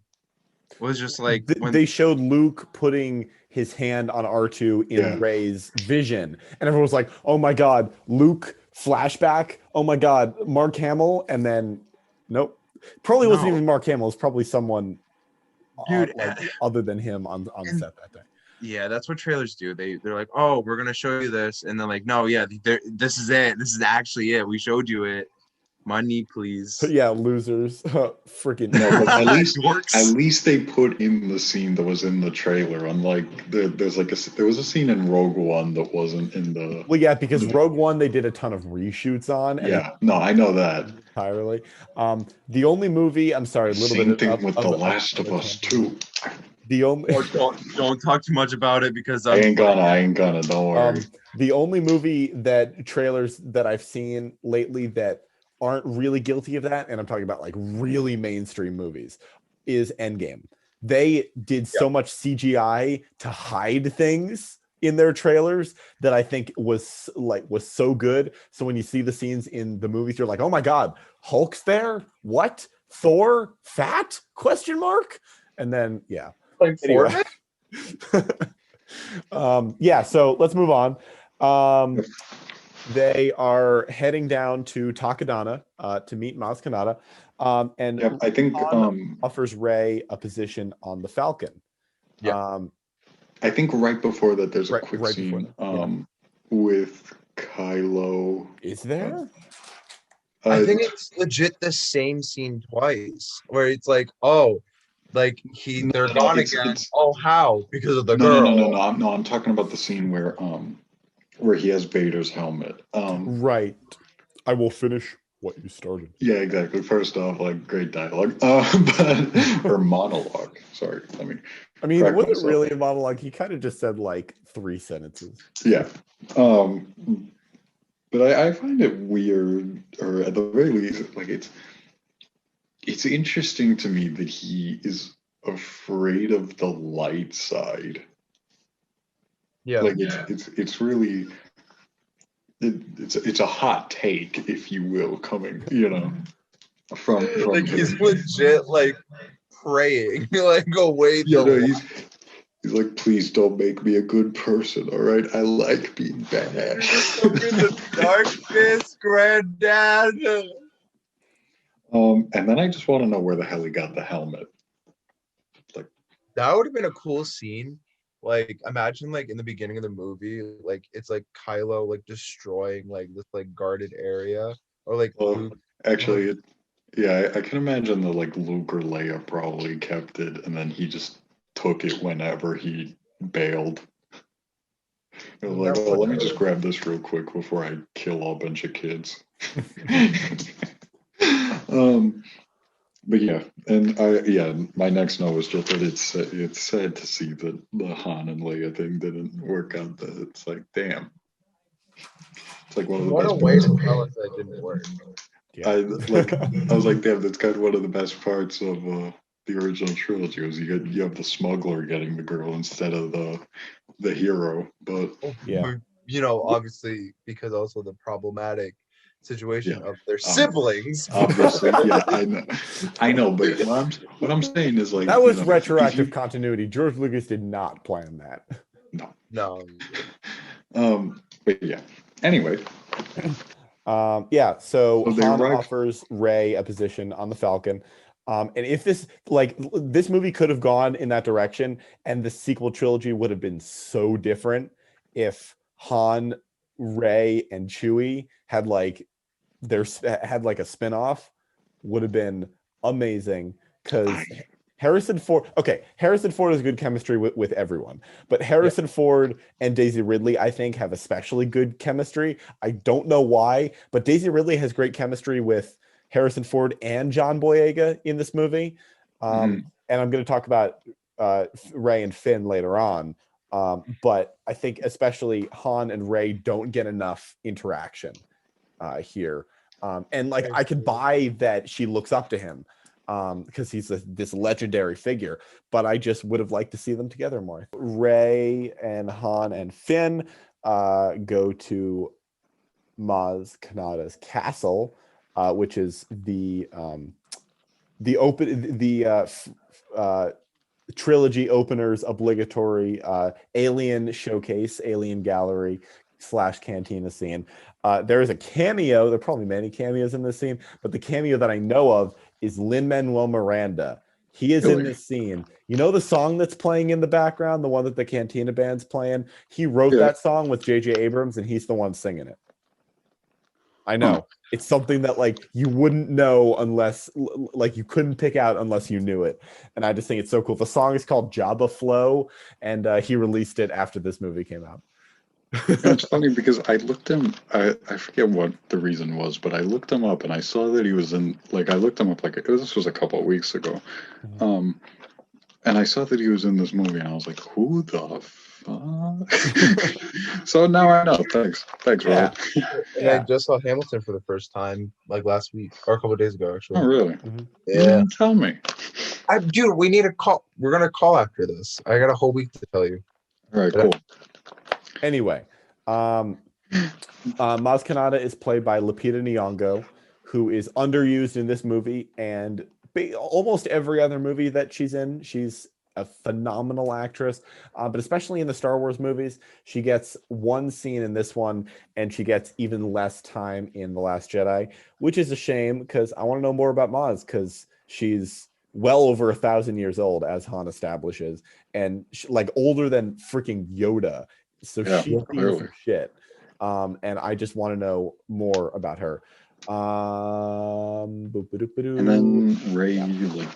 was just like when They showed Luke putting his hand on R2 in Yeah. Rey's vision, and everyone was like, "Oh my God, Luke flashback! Oh my God, Mark Hamill!" And then, nope, probably wasn't No. even Mark Hamill. It's probably someone, Dude, like other than him on and- set that day. yeah, that's what trailers do. They're like, oh, we're gonna show you this, and they're like, no, yeah, this is it. This is actually it. We showed you it. Money, please. Yeah, losers, freaking. No, but at Dorks. least they put in the scene that was in the trailer. Unlike there was a scene in Rogue One that wasn't in the. Well, yeah, because Rogue One they did a ton of reshoots on. And Yeah, no, I know that. entirely. The only movie, I'm sorry, a little Same bit thing of, with of The a- Last of a Us tangent. too. The only Don't talk too much about it because I ain't gonna. Don't worry. the only movie that trailers that I've seen lately that aren't really guilty of that, and I'm talking about like really mainstream movies, is Endgame. They did so much CGI to hide things in their trailers that I think was so good. So when you see the scenes in the movies, you're like, oh my God, Hulk's there? What? Thor? Fat? Question mark? And then yeah. Like Anyway. Yeah, so let's move on. They are heading down to Takadana to meet Maz Kanata. And Yeah, I think Han offers Rey a position on the Falcon. Yeah. I think right before that there's a Right- quick right before scene that, yeah. with Kylo. Is there? I think it's legit the same scene twice, where it's like, oh, like they're gone again. Oh, how? Because of the girl. No, I'm talking about the scene where he has Vader's helmet. Right. I will finish what you started. Yeah, exactly. First off, like great dialogue, but or monologue. Sorry, I mean, it correct wasn't myself. really a monologue. He kind of just said like 3 sentences. Yeah. But I find it weird, or at the very least, like it's interesting to me that he is afraid of the light side. Yeah. Like it's really it's a hot take, if you will, coming, from Like him. he's legit like praying, like away. Yeah, no, he's like, please don't make me a good person, all right? I like being bad. Look in the darkness, granddad. And then I just want to know where the hell he got the helmet. That would have been a cool scene. Like, imagine like in the beginning of the movie, like it's like Kylo like destroying like this like guarded area, or like Well, Luke. actually, I can imagine that like Luke or Leia probably kept it, and then he just took it whenever he bailed. It was like, oh, let me just grab this real quick before I kill a bunch of kids. But yeah, and my next note was just that it's sad to see that the Han and Leia thing didn't work out. That it's like, damn, it's like one of the What a best way parts. to tell us that didn't work. Yeah. I was like, damn, that's kind of one of the best parts of the original trilogy. Was you have the smuggler getting the girl instead of the hero, but Yeah. You know, obviously because also the problematic situation Yeah. of their siblings. obviously, yeah, I know, but what I'm saying is like That was if retroactive you- continuity. George Lucas did not plan that. No. But yeah. Anyway, Yeah, so they Han arrived- offers Rey a position on the Falcon. And if this movie could have gone in that direction, and the sequel trilogy would have been so different if Han, Rey, and Chewie had like a spin-off, would have been amazing. Because Harrison Ford has good chemistry with everyone, but Harrison Ford and Daisy Ridley, I think, have especially good chemistry. I don't know why, but Daisy Ridley has great chemistry with Harrison Ford and John Boyega in this movie. And I'm going to talk about Rey and Finn later on. But I think especially Han and Rey don't get enough interaction here. And like, I could buy that she looks up to him. because he's this legendary figure. But I just would have liked to see them together more. Rey and Han and Finn go to Maz Kanata's castle, which is the trilogy openers obligatory alien showcase, alien gallery / cantina scene. There is a cameo. There are probably many cameos in this scene, but the cameo that I know of is Lin-Manuel Miranda. He is in this scene. You know the song that's playing in the background, the one that the Cantina band's playing? He wrote that song with J.J. Abrams, and he's the one singing it. I know. It's something that like you wouldn't know unless like you couldn't pick out unless you knew it. And I just think it's so cool. The song is called Jabba Flow, and he released it after this movie came out. It's funny because I looked him, I forget what the reason was, but I looked him up and I saw that he was in, like, I looked him up like, this was a couple of weeks ago. And I saw that he was in this movie and I was like, who the fuck? So now I know. Thanks, Rob. And I just saw Hamilton for the first time like last week or a couple of days ago, actually. Oh, really? Yeah. You didn't tell me. Dude, we need a call. We're going to call after this. I got a whole week to tell you. All right, cool. Anyway, Maz Kanata is played by Lupita Nyong'o, who is underused in this movie and almost every other movie that she's in. She's a phenomenal actress, but especially in the Star Wars movies, she gets one scene in this one, and she gets even less time in The Last Jedi, which is a shame because I want to know more about Maz because she's well over 1,000 years old, as Han establishes, and like older than freaking Yoda. So she's some shit. And I just want to know more about her. And then Rey, like,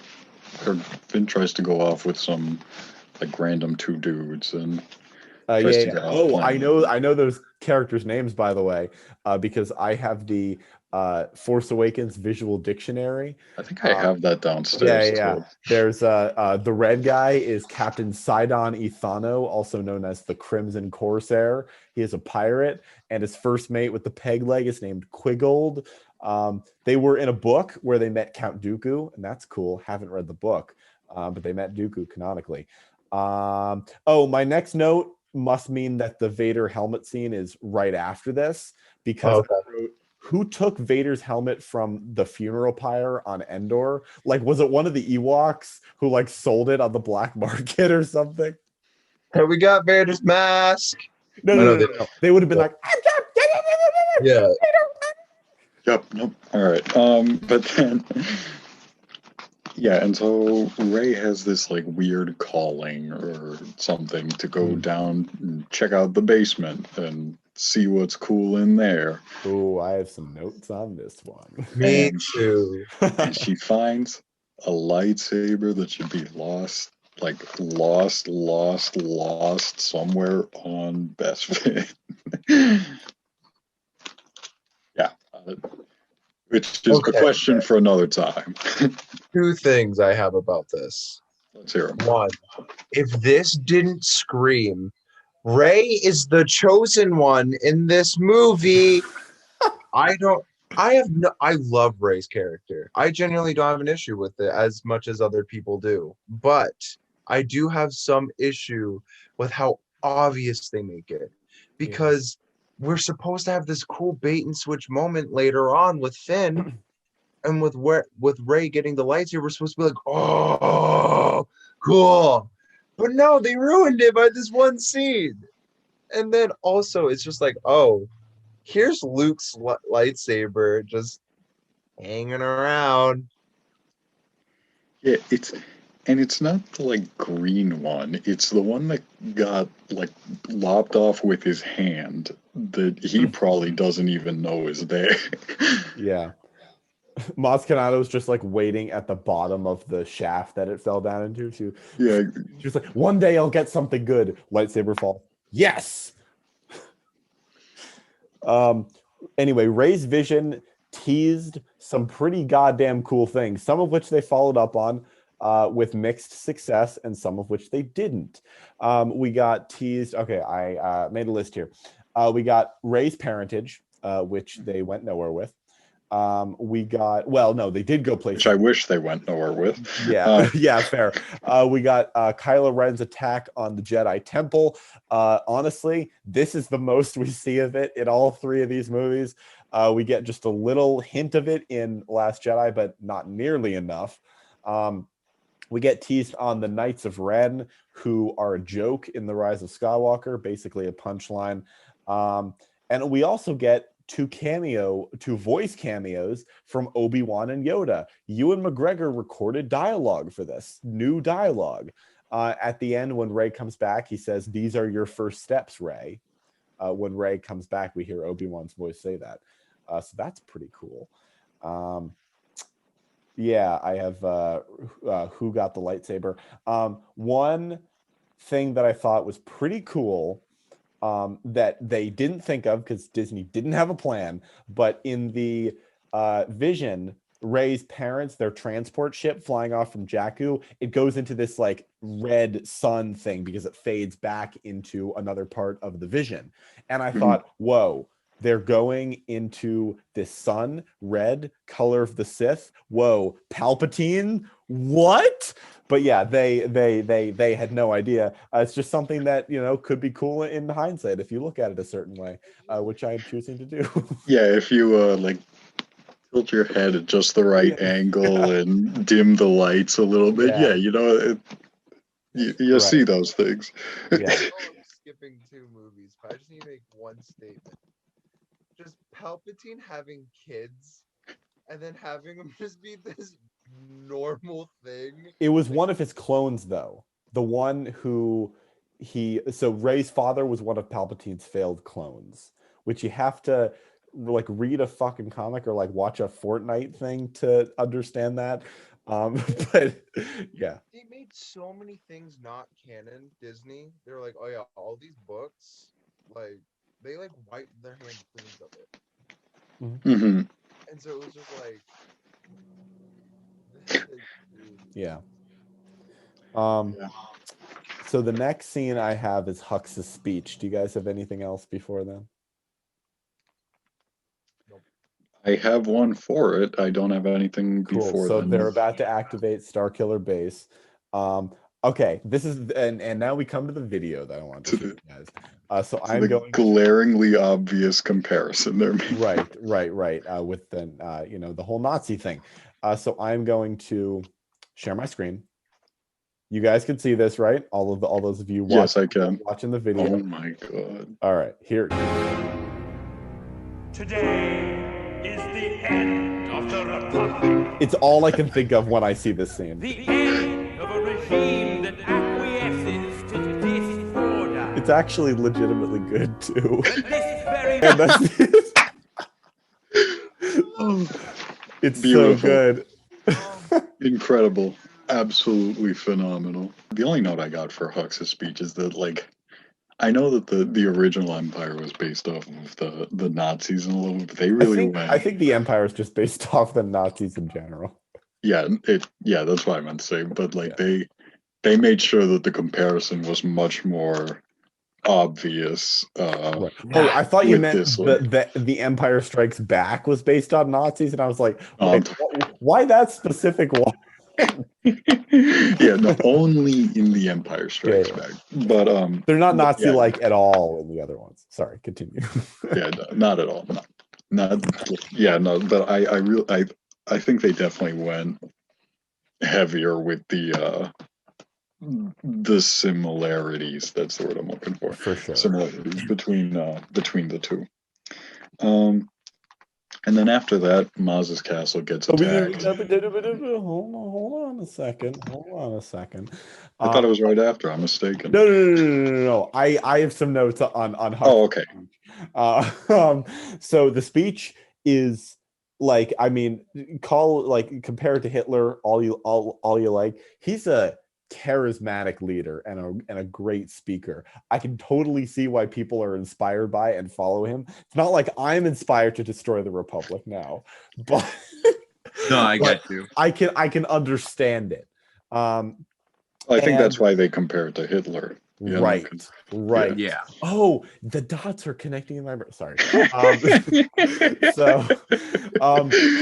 Finn tries to go off with some like random two dudes and I know those characters' names, by the way, because I have the Force Awakens visual dictionary. I think I have that downstairs. Too. There's the red guy is Captain Sidon Ethano, also known as the Crimson Corsair. He is a pirate, and his first mate with the peg leg is named Quiggold. They were in a book where they met Count Dooku, and that's cool. Haven't read the book, but they met Dooku canonically. My next note must mean that the Vader helmet scene is right after this, because I wrote, who took Vader's helmet from the funeral pyre on Endor? Like, was it one of the Ewoks who like sold it on the black market or something? Hey, we got Vader's mask. No. They would have been like, yeah. Yep. Nope. All right. But then, yeah, and so Rey has this like weird calling or something to go down and check out the basement and see what's cool in there. Oh, I have some notes on this one. Me too. And she finds a lightsaber that should be lost somewhere on Bespin. Yeah. Which is a question for another time. Two things I have about this. Let's hear them. One, if this didn't scream, Rey is the chosen one in this movie. I love Rey's character. I genuinely don't have an issue with it as much as other people do. But I do have some issue with how obvious they make it. Because we're supposed to have this cool bait and switch moment later on with Finn, and with Rey getting the lightsaber, we're supposed to be like, oh, cool. But no, they ruined it by this one scene. And then also, it's just like, oh, here's Luke's lightsaber just hanging around. Yeah, it's not the like green one. It's the one that got like lopped off with his hand that he probably doesn't even know is there. Yeah. Maz Kanata was just like waiting at the bottom of the shaft that it fell down into. She was like, one day I'll get something good. Lightsaber fall. Yes. Anyway, Rey's vision teased some pretty goddamn cool things, some of which they followed up on with mixed success and some of which they didn't. We got teased. Okay, I made a list here. We got Rey's parentage, which they went nowhere with. We got, well, no, they did go places. Which I wish they went nowhere with. Yeah, yeah, fair. We got Kylo Ren's attack on the Jedi Temple. Honestly, this is the most we see of it in all three of these movies. We get just a little hint of it in Last Jedi, but not nearly enough. We get teased on the Knights of Ren, who are a joke in The Rise of Skywalker, basically a punchline. And we also get two voice cameos from Obi-Wan and Yoda. Ewan McGregor recorded dialogue for this, new dialogue. At the end, when Rey comes back, he says, "These are your first steps, Rey." When Rey comes back, we hear Obi-Wan's voice say that. So that's pretty cool. Yeah, I have who got the lightsaber. One thing that I thought was pretty cool that they didn't think of because Disney didn't have a plan, but in the vision, Rey's parents, their transport ship flying off from Jakku, it goes into this like red sun thing because it fades back into another part of the vision. And I thought, whoa, they're going into this sun, red, color of the Sith. Whoa, Palpatine? What? But yeah, they had no idea. It's just something that, you know, could be cool in hindsight if you look at it a certain way, which I am choosing to do. Yeah, if you like tilt your head at just the right angle and dim the lights a little bit, yeah, you know, you see those things. Yeah. I'm skipping 2 movies, but I just need to make one statement. Just Palpatine having kids and then having them just be this normal thing. It was one of his clones, though. The one who so Rey's father was one of Palpatine's failed clones, which you have to like read a fucking comic or like watch a Fortnite thing to understand that. But yeah, They made so many things not canon. Disney, they're like, oh yeah, all these books, like they like wiped their hands clean of it. Mm-hmm. And so it was just like, yeah. So the next scene I have is Hux's speech. Do you guys have anything else before then? I have one for it. I don't have anything before So then. they're about to activate Starkiller Base. Okay, this is and now we come to the video that I want to show you guys. So I'm going glaringly obvious comparison there. Right. With the you know, the whole Nazi thing. So I'm going to share my screen. You guys can see this, right? All those of you yes, I can. Watching the video. Oh my god. All right, here. Today is the end of the Republic. It's all I can think of when I see this scene. The end of a regime that acquiesces to disorder. It's actually legitimately good too. And this very And that's it's Beautiful. so good. Incredible. Absolutely phenomenal. The only note I got for Hux's speech is that, like, I know that the original Empire was based off of the Nazis and a little bit, but they really I think the Empire is just based off the Nazis in general. Yeah, that's what I meant to say. But like they made sure that the comparison was much more obvious. Oh, I thought you meant the Empire Strikes Back was based on Nazis, and I was like, why that specific one? Yeah, no, only in the Empire Strikes Back. But they're not Nazi like at all in the other ones. Sorry, continue. Yeah, no, not at all. But I think they definitely went heavier with the similarities. That's the word I'm looking for. For sure. Similarities between the two. And then after that, Maz's castle gets attacked. Hold on a second. I thought it was right after. I'm mistaken. No. I have some notes on Hux's okay. So the speech is like, I mean, compared to Hitler, all you like. He's a charismatic leader and a great speaker. I can totally see why people are inspired by and follow him. It's not like I'm inspired to destroy the Republic now, but no, I get you. I can understand it. I think that's why they compare it to Hitler. Yeah, Right. Right. Yeah. Oh, the dots are connecting in my brain. Sorry. So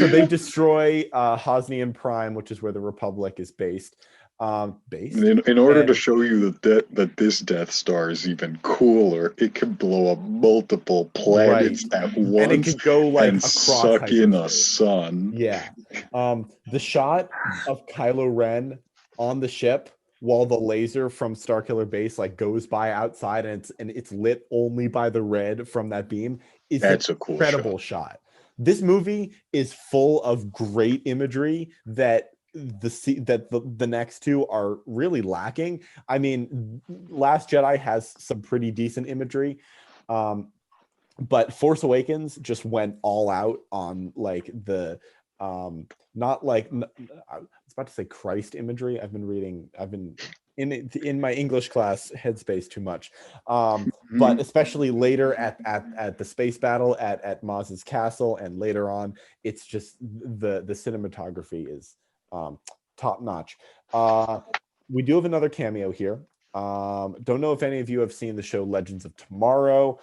they destroy Hosnian Prime, which is where the Republic is based. In order to And- show you that this Death Star is even cooler, it can blow up multiple planets at once and it could go like and across suck in a hyperspace. sun. Yeah. The shot of Kylo Ren on the ship while the laser from Starkiller Base like goes by outside and it's lit only by the red from that beam is That's an a cool incredible shot. This movie is full of great imagery that the next two are really lacking. I mean, Last Jedi has some pretty decent imagery. But Force Awakens just went all out on like the not like I was about to say Christ imagery. I've been in my English class headspace too much. But especially later at the space battle at Maz's castle and later on, it's just the cinematography is top notch. We do have another cameo here. Don't know if any of you have seen the show Legends of Tomorrow.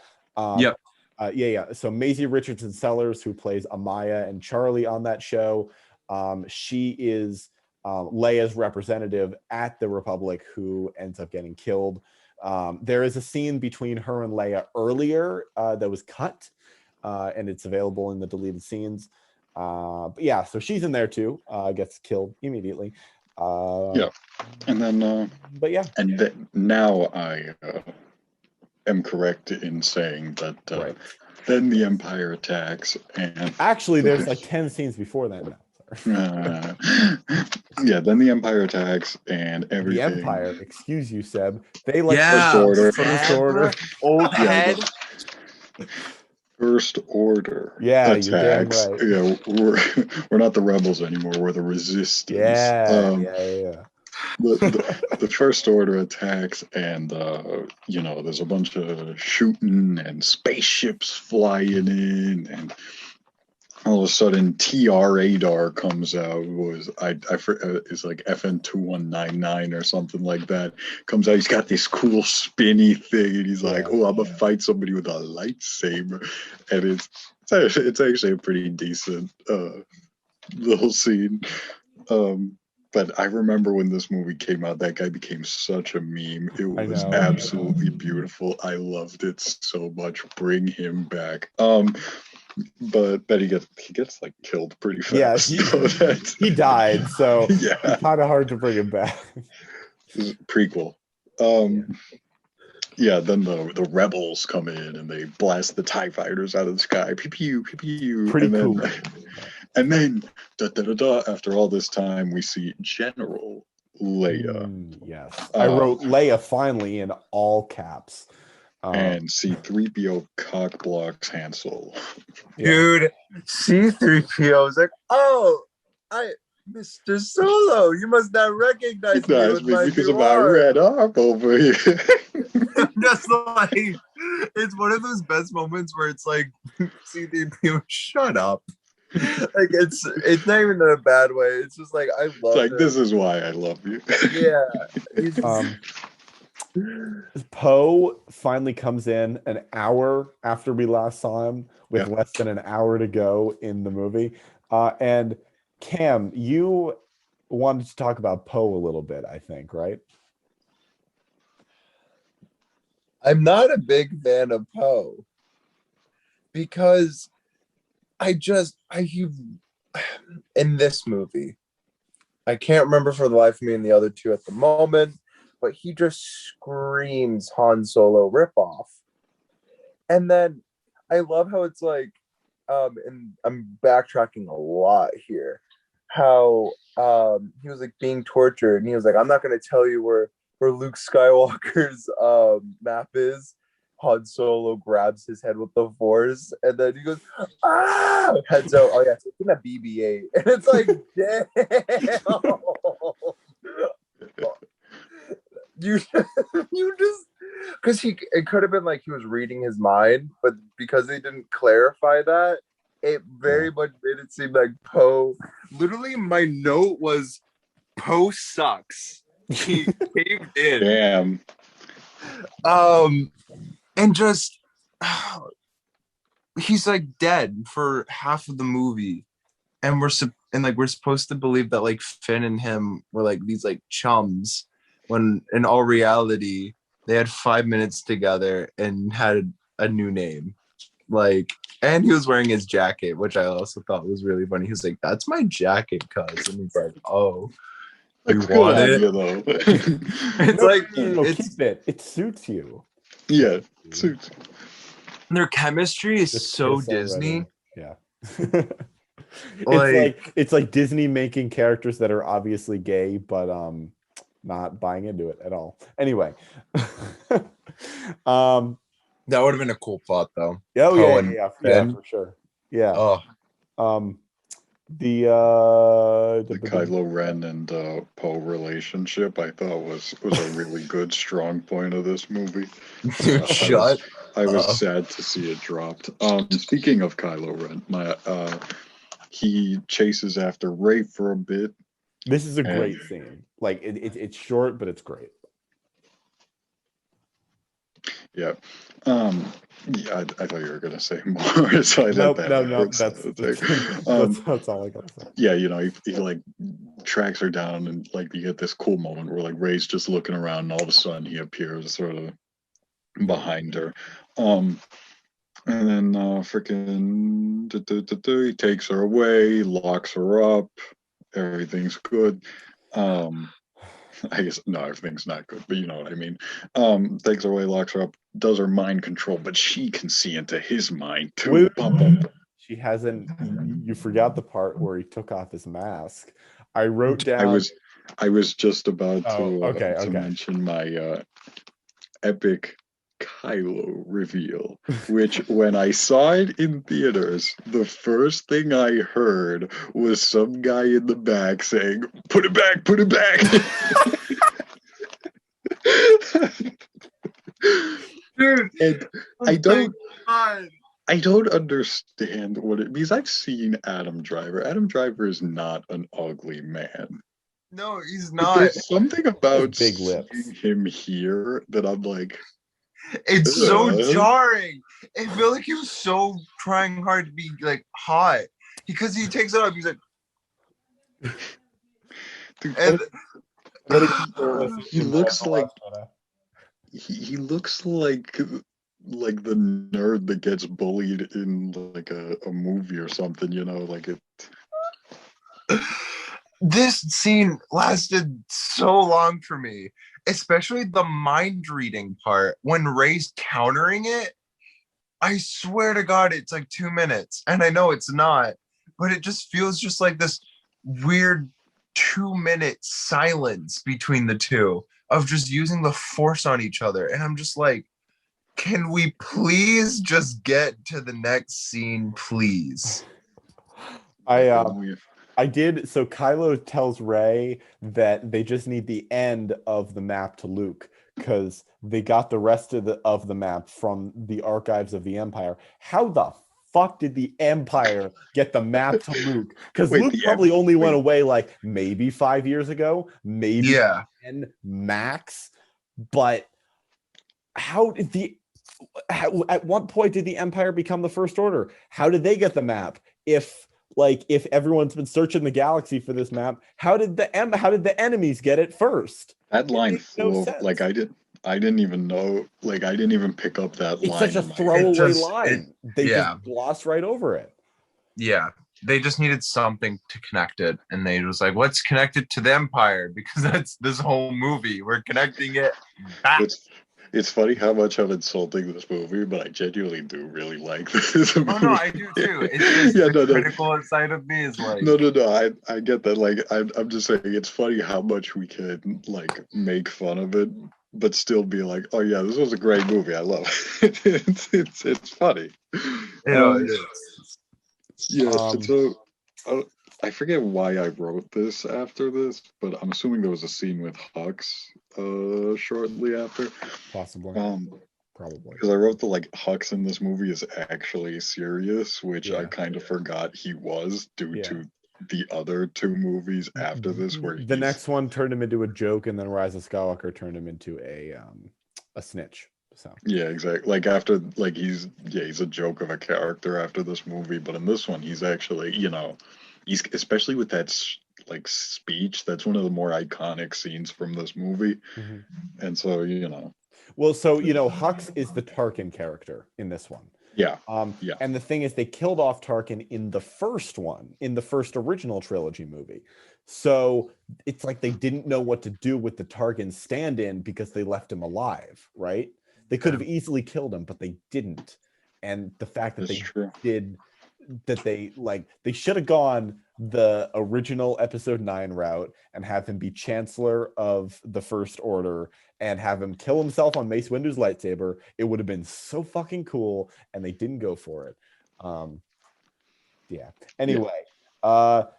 Yep. Yeah. So Maisie Richardson Sellers, who plays Amaya and Charlie on that show, she is Leia's representative at the Republic who ends up getting killed. There is a scene between her and Leia earlier that was cut, and it's available in the deleted scenes. But yeah, so she's in there too, gets killed immediately. Yeah. And then, but yeah. And now I am correct in saying that Right. then the Empire attacks and actually there's like 10 scenes before that now. Yeah, then the Empire attacks and everything. The Empire, excuse you, Seb. They like First order. Old head. First Order. Yeah, attacks. you're damn right. Yeah, we're not the rebels anymore. We're the resistance. Yeah. The First Order attacks, and there's a bunch of shooting and spaceships flying in, and all of a sudden TR Radar comes out. It's like FN2199 or something like that. Comes out. He's got this cool spinny thing, and he's like, "Oh, I'm gonna fight somebody with a lightsaber," and it's actually a pretty decent little scene. But I remember when this movie came out, that guy became such a meme. It was absolutely beautiful. I loved it so much. Bring him back. But he gets like killed pretty fast. Yeah, he died, so yeah, it's kind of hard to bring him back. Prequel. Yeah, then the rebels come in and they blast the TIE fighters out of the sky. Pew pew pew pew. Pretty cool. And then, after all this time, we see General Leia. Yes. I wrote Leia finally in all caps. And C-3PO cock blocks Han Solo. Dude, C-3PO is like, oh, Mr. Solo, you must not recognize me with my because new of my arm. red arm over here. Just like, it's one of those best moments where it's like, C-3PO, shut up. Like it's not even in a bad way. It's just like I love. It's like this is why I love you. Yeah. Poe finally comes in an hour after we last saw him, with less than an hour to go in the movie. And Cam, you wanted to talk about Poe a little bit, I think, right? I'm not a big fan of Poe because in this movie, I can't remember for the life of me in the other two at the moment, but he just screams Han Solo ripoff. And then I love how it's like, and I'm backtracking a lot here, how he was like being tortured and he was like, I'm not going to tell you where Luke Skywalker's map is. Han Solo grabs his head with the Force, and then he goes, ah! Heads out. Oh, yeah, so it's in a BB-8. And it's like, damn. you just, because it could have been like he was reading his mind, but because they didn't clarify that, it very much made it seem like Poe. Literally, my note was, Poe sucks. He caved in. Damn. And just he's like dead for half of the movie, and we're supposed to believe that like Finn and him were like these like chums, when in all reality they had 5 minutes together and had a new name. Like, and he was wearing his jacket, which I also thought was really funny. He was like, "That's my jacket, cuz," and he's like, "Oh, Like, you good want on it?" you, though. It's like No, it's keep it. It suits you. Yeah, suits. their chemistry is Just so kiss Disney. already. Yeah. Like, it's like Disney making characters that are obviously gay, but not buying into it at all. Anyway. that would have been a cool plot, though. Yeah, Poe and Finn. for sure. Yeah. Oh, The The Kylo Ren and Poe relationship, I thought was a really good, strong point of this movie. dude, shut. I was up. sad to see it dropped. Speaking of Kylo Ren, he chases after Rey for a bit. This is a And- great scene. Like it's short, but it's great. Yeah. Yeah, I thought you were gonna say more, so I Nope, let that. no, out. that's all I gotta say. Yeah, you know, he like tracks her down, and like you get this cool moment where like Rey's just looking around, and all of a sudden he appears sort of behind her. And then freaking he takes her away, locks her up, everything's good. I guess no, everything's not good, but you know what I mean. Takes her away, locks her up, does her mind control, but she can see into his mind too. Wait. Bum, bum, bum. She hasn't. You forgot the part where he took off his mask. I wrote down. I was just about Oh, to mention my epic Kylo reveal, which when I saw it in theaters, the first thing I heard was some guy in the back saying, "Put it back, put it back." Dude, And I don't understand what it means. I've seen Adam Driver. Adam Driver is not an ugly man. no, he's But not. there's something about big lips. seeing him here that I'm like, It's so Ugh. jarring. I feel like he was so trying hard to be like hot, because he takes it off. He's like, dude, and he looks like he looks like the nerd that gets bullied in like a movie or something, you know, like it. this scene lasted so long for me, especially the mind reading part when Rey's countering it. I swear to God, it's like 2 minutes, and I know it's not, but it just feels just like this weird 2 minute silence between the two of just using the Force on each other, and I'm just like, can we please just get to the next scene, please? I did. So Kylo tells Rey that they just need the end of the map to Luke, because they got the rest of the map from the archives of the Empire. How the fuck did the Empire get the map to Luke? Because Luke probably only went away like maybe 5 years ago, maybe 10 max. But at what point did the Empire become the First Order? How did they get the map? If everyone's been searching the galaxy for this map, how did the enemies get it first? That line flew, like I didn't even know, like I didn't even pick up that line. It's such a throwaway line. They just glossed right over it. Yeah, they just needed something to connect it, and they was like, "What's connected to the Empire?" Because that's this whole movie. We're connecting it back. It's funny how much I'm insulting this movie, but I genuinely do really like this movie. Oh no, I do too. It's just the critical side of me is like, no. I get that. Like I'm just saying, it's funny how much we can like make fun of it, but still be like, oh yeah, this was a great movie. I love it. it's funny. It is. Yeah. So I forget why I wrote this after this, but I'm assuming there was a scene with Hux shortly after. Possibly. Probably. Because I wrote Hux in this movie is actually serious, which I kind of forgot he was due to the other two movies after this, where the next one turned him into a joke, and then Rise of Skywalker turned him into a a snitch. So Yeah, exactly. Like after, like he's a joke of a character after this movie, but in this one, he's actually, he's especially with that like speech. That's one of the more iconic scenes from this movie, and so well, so Hux is the Tarkin character in this one. yeah, And the thing is, they killed off Tarkin in the first one, in the first original trilogy movie. So it's like they didn't know what to do with the Tarkin stand-in because they left him alive, right? They could have easily killed him, but they didn't. And the fact that that's they true. did, that they should have gone the original Episode 9 route and have him be Chancellor of the First Order and have him kill himself on Mace Windu's lightsaber. It would have been so fucking cool, and they didn't go for it. Anyway,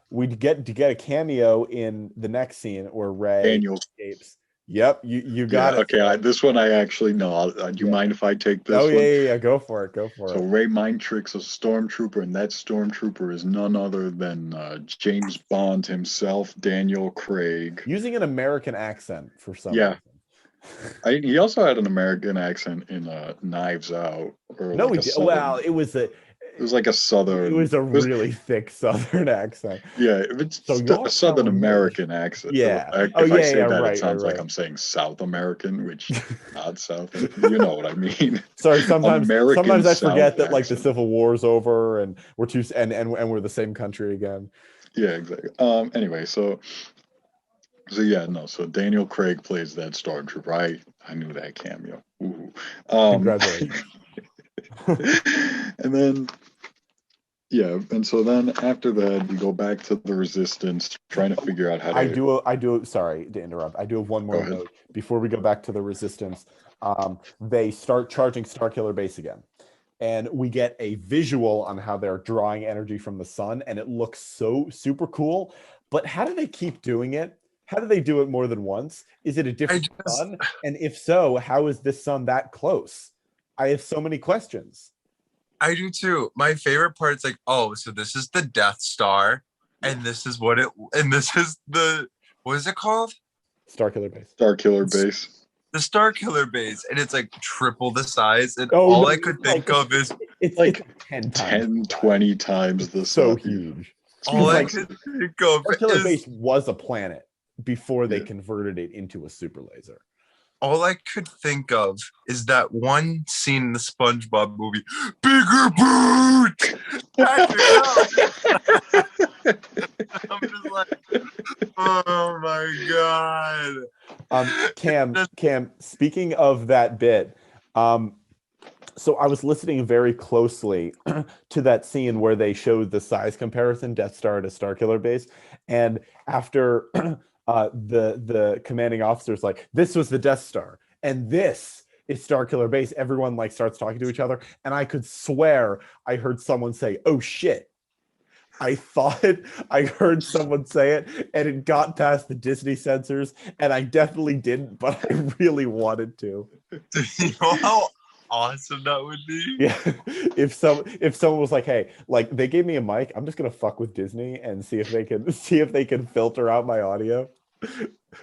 we get a cameo in the next scene where Rey Daniel escapes. Yep, you got it. Okay, this one I actually know. Do you mind if I take this one? Yeah, go for it. So Rey mind tricks a stormtrooper, and that stormtrooper is none other than James Bond himself, Daniel Craig. Using an American accent for some reason. He also had an American accent in Knives Out. No, he did. Well, it was like a southern. It was a really thick southern accent. Yeah, it's a Southern American accent. Yeah. If I say that, it sounds like I'm saying South American, which not South. You know what I mean? Sorry, sometimes I forget that like the Civil War's over and we're we're the same country again. Yeah, exactly. Anyway, so Daniel Craig plays that stormtrooper. I knew that cameo. Ooh. Congratulations. And then and so then after that we go back to the Resistance, trying to figure out how to I do sorry to interrupt. I do have one more note before we go back to the Resistance. They start charging Starkiller Base again. And we get a visual on how they're drawing energy from the sun, and it looks so super cool. But how do they keep doing it? How do they do it more than once? Is it a different sun? And if so, how is this sun that close? I have so many questions. I do too. My favorite part is like, oh, so this is the Death Star, and this is what is it called? Starkiller Base. Starkiller Base. The Starkiller Base, and it's like triple the size, and all I could think of is it's like 10, 20 times the size. So huge. All I could think of Starkiller Base was a planet before they converted it into a super laser. All I could think of is that one scene in the SpongeBob movie, Bigger Boot! I'm just like, oh my god. Cam, speaking of that bit, so I was listening very closely to that scene where they showed the size comparison, Death Star to Starkiller Base, and after the commanding officer's like, this was the Death Star, and this is Starkiller Base. Everyone like starts talking to each other, and I could swear I heard someone say, "Oh shit." I thought I heard someone say it, and it got past the Disney censors, and I definitely didn't, but I really wanted to. Do you know how awesome that would be? Yeah. If someone was like, hey, like they gave me a mic, I'm just gonna fuck with Disney and see if they can filter out my audio.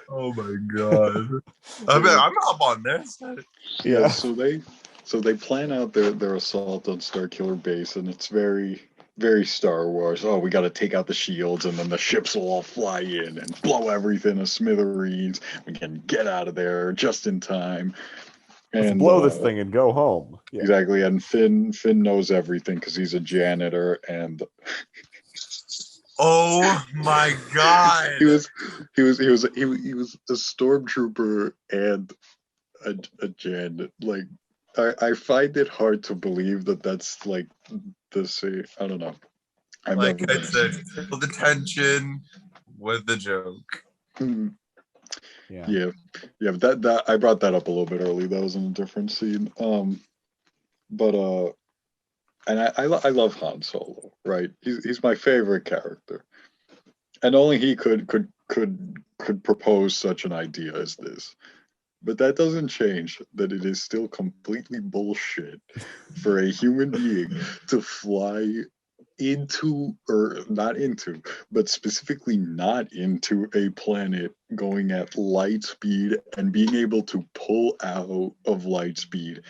Oh my god. I mean, I'm up on this. Yeah. So they plan out their assault on Starkiller Base, and it's very, very Star Wars. Oh, we got to take out the shields, and then the ships will all fly in and blow everything to smithereens. We can get out of there just in time. Let's blow this thing and go home. Yeah. Exactly. And Finn knows everything because he's a janitor, and oh my god, he was a stormtrooper and a janitor. Like I find it hard to believe that that's like the same. I don't know. Like I said, the tension with the joke. Yeah. That I brought that up a little bit early. That was in a different scene. And I love Han Solo. Right? He's my favorite character, and only he could propose such an idea as this. But that doesn't change that it is still completely bullshit for a human being to fly into, or not into, but specifically not into a planet going at light speed and being able to pull out of light speed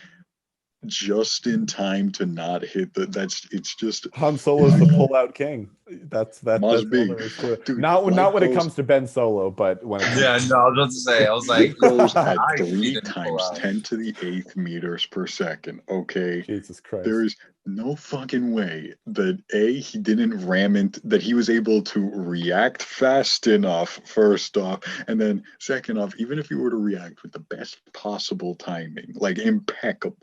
just in time to not hit it's just Han Solo's the pull-out king. That's all must be. there is to it. Dude, not light when it goes- comes to Ben Solo, but when it comes Yeah, no, I was about to say. I was like, It goes at I 3 didn't pull times out. 10 to the 8th meters per second. Okay. Jesus Christ. There is no fucking way that he didn't ram into, that he was able to react fast enough, first off, and then second off, even if you were to react with the best possible timing, like impeccable,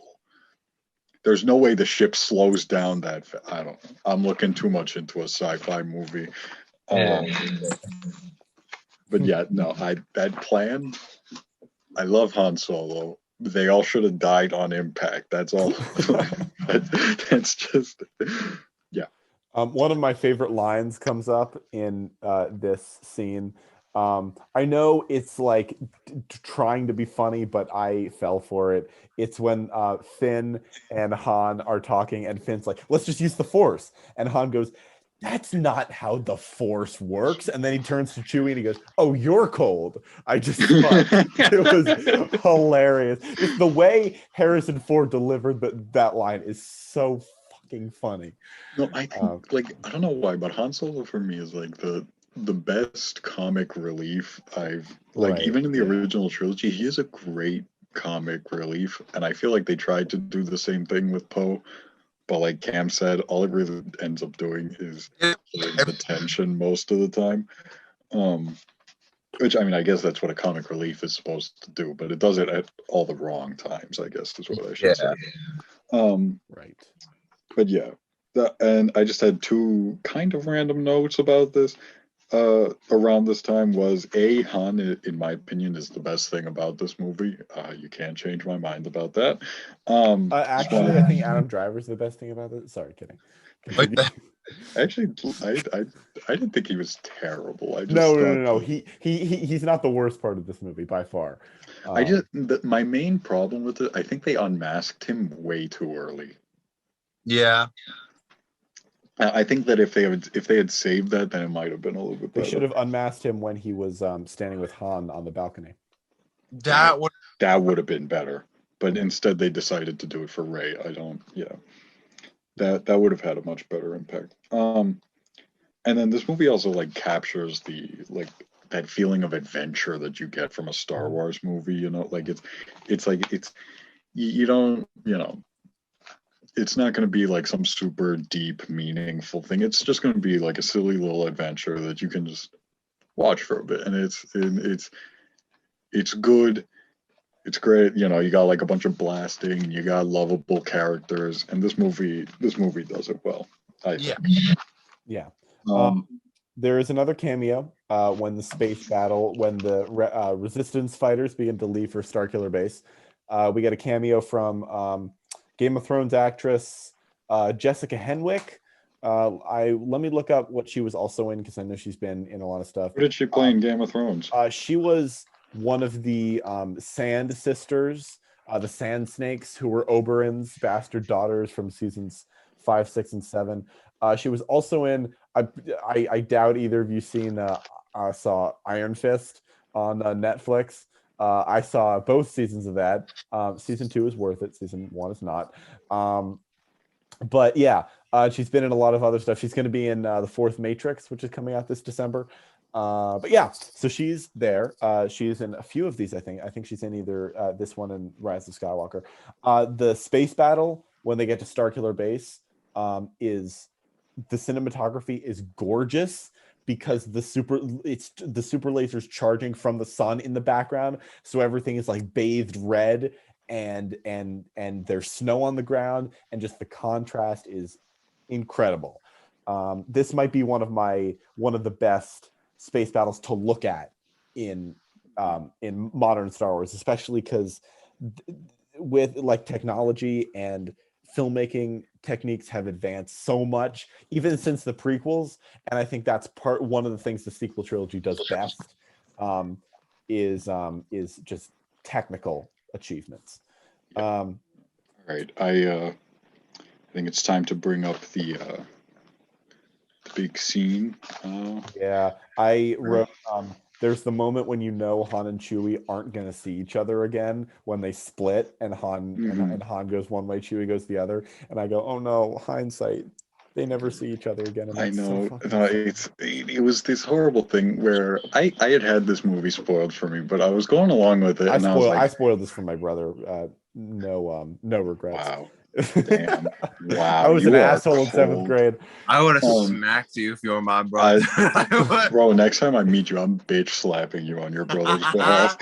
there's no way the ship slows down that I don't know. I'm looking too much into a sci-fi movie. Yeah. But yeah, no, that plan, I love Han Solo. They all should have died on impact. That's all. That's just, yeah. One of my favorite lines comes up in this scene. I know it's like trying to be funny, but I fell for it. It's when Finn and Han are talking, and Finn's like, "Let's just use the Force," and Han goes, "That's not how the Force works." And then he turns to Chewie and he goes, "Oh, you're cold." I just thought it was hilarious. Just the way Harrison Ford delivered that line is so fucking funny. No, I think I don't know why, but Han Solo for me is like the best comic relief I've Right, even in the yeah. original trilogy, he is a great comic relief, and I feel like they tried to do the same thing with Poe. But like Cam said, all it really ends up doing is killing the tension most of the time. Which, I mean, I guess that's what a comic relief is supposed to do, but it does it at all the wrong times, I guess is what I should say. Right. But yeah, and I just had 2 kind of random notes about this. Around this time was Han, in my opinion, is the best thing about this movie. You can't change my mind about that. Actually, I think Adam Driver's the best thing about it. Sorry, kidding. Like that. Actually, I didn't think he was terrible. I just No. He's not the worst part of this movie by far. My main problem with it, I think they unmasked him way too early. Yeah. I think that if they had saved that, then it might have been a little bit better. They should have unmasked him when he was standing with Han on the balcony. That would have been better, but instead they decided to do it for Rey. That would have had a much better impact. And then this movie also like captures the that feeling of adventure that you get from a Star Wars movie. You know, like it's you don't, you know, it's not going to be like some super deep, meaningful thing. It's just going to be like a silly little adventure that you can just watch for a bit, and it's good. It's great. You know, you got like a bunch of blasting, you got lovable characters, and this movie does it well, I think. Yeah. There is another cameo when the Resistance fighters begin to leave for Starkiller Base. We get a cameo from Game of Thrones actress Jessica Henwick. Let me look up what she was also in, because I know she's been in a lot of stuff. What did she play in Game of Thrones? She was one of the Sand Sisters, the Sand Snakes, who were Oberyn's bastard daughters from seasons 5, 6, and 7. She was also in. I doubt either of you saw Iron Fist on Netflix. I saw both seasons of that. Season 2 is worth it. Season 1 is not. But yeah, she's been in a lot of other stuff. She's going to be in the 4th Matrix, which is coming out this December. But yeah, so she's there. She's in a few of these, I think. I think she's in either this one and Rise of Skywalker. The space battle, when they get to Starkiller Base, is the cinematography is gorgeous, because the super lasers charging from the sun in the background, so everything is like bathed red, and there's snow on the ground, and just the contrast is incredible. This might be one of the best space battles to look at in modern Star Wars, especially because with like technology and filmmaking techniques have advanced so much even since the prequels, and I think that's one of the things the sequel trilogy does best, is just technical achievements. All right, I think it's time to bring up the big scene. Yeah, I wrote. There's the moment when you know Han and Chewie aren't going to see each other again when they split, and and Han goes one way, Chewie goes the other, and I go, oh no, hindsight. They never see each other again. And I that's so know. fucking No, sad. it was this horrible thing where I had this movie spoiled for me, but I was going along with it, and I was I like, spoiled this for my brother. No regrets. wow, damn, I wow, was an you are asshole in seventh cold. grade. I would have Um, smacked you if you were my brother. Bro, next time I meet you, I'm bitch slapping you on your brother's behalf.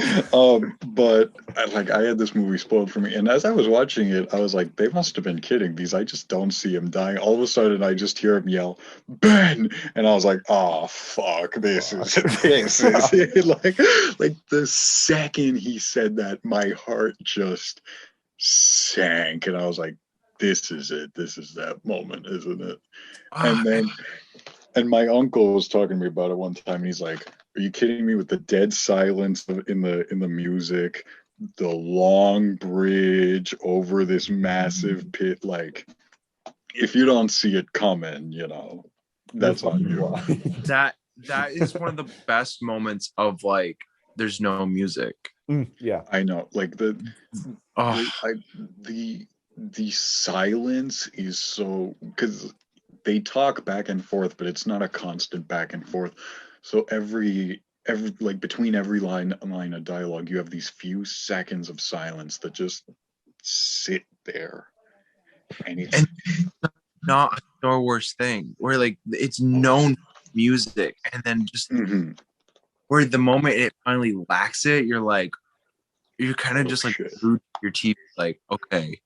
But I had this movie spoiled for me, and as I was watching it, I was like, they must have been kidding. I just don't see him dying. All of a sudden, I just hear him yell, "Ben!" And I was like, oh fuck, this is like the second he said that, my heart just sank, and I was like, this is it. This is that moment, isn't it? And then. And my uncle was talking to me about it one time, and he's like, "Are you kidding me with the dead silence in the music, the long bridge over this massive pit? Like, if you don't see it coming, that's on you." that is one of the best moments of like there's no music. Yeah, I know. Like the silence is so, because they talk back and forth, but it's not a constant back and forth. So every like between every line of dialogue, you have these few seconds of silence that just sit there, and it's not a Star Wars thing where like it's known music, and then just where the moment it finally lacks it, you're kind of just like through your teeth, like, okay,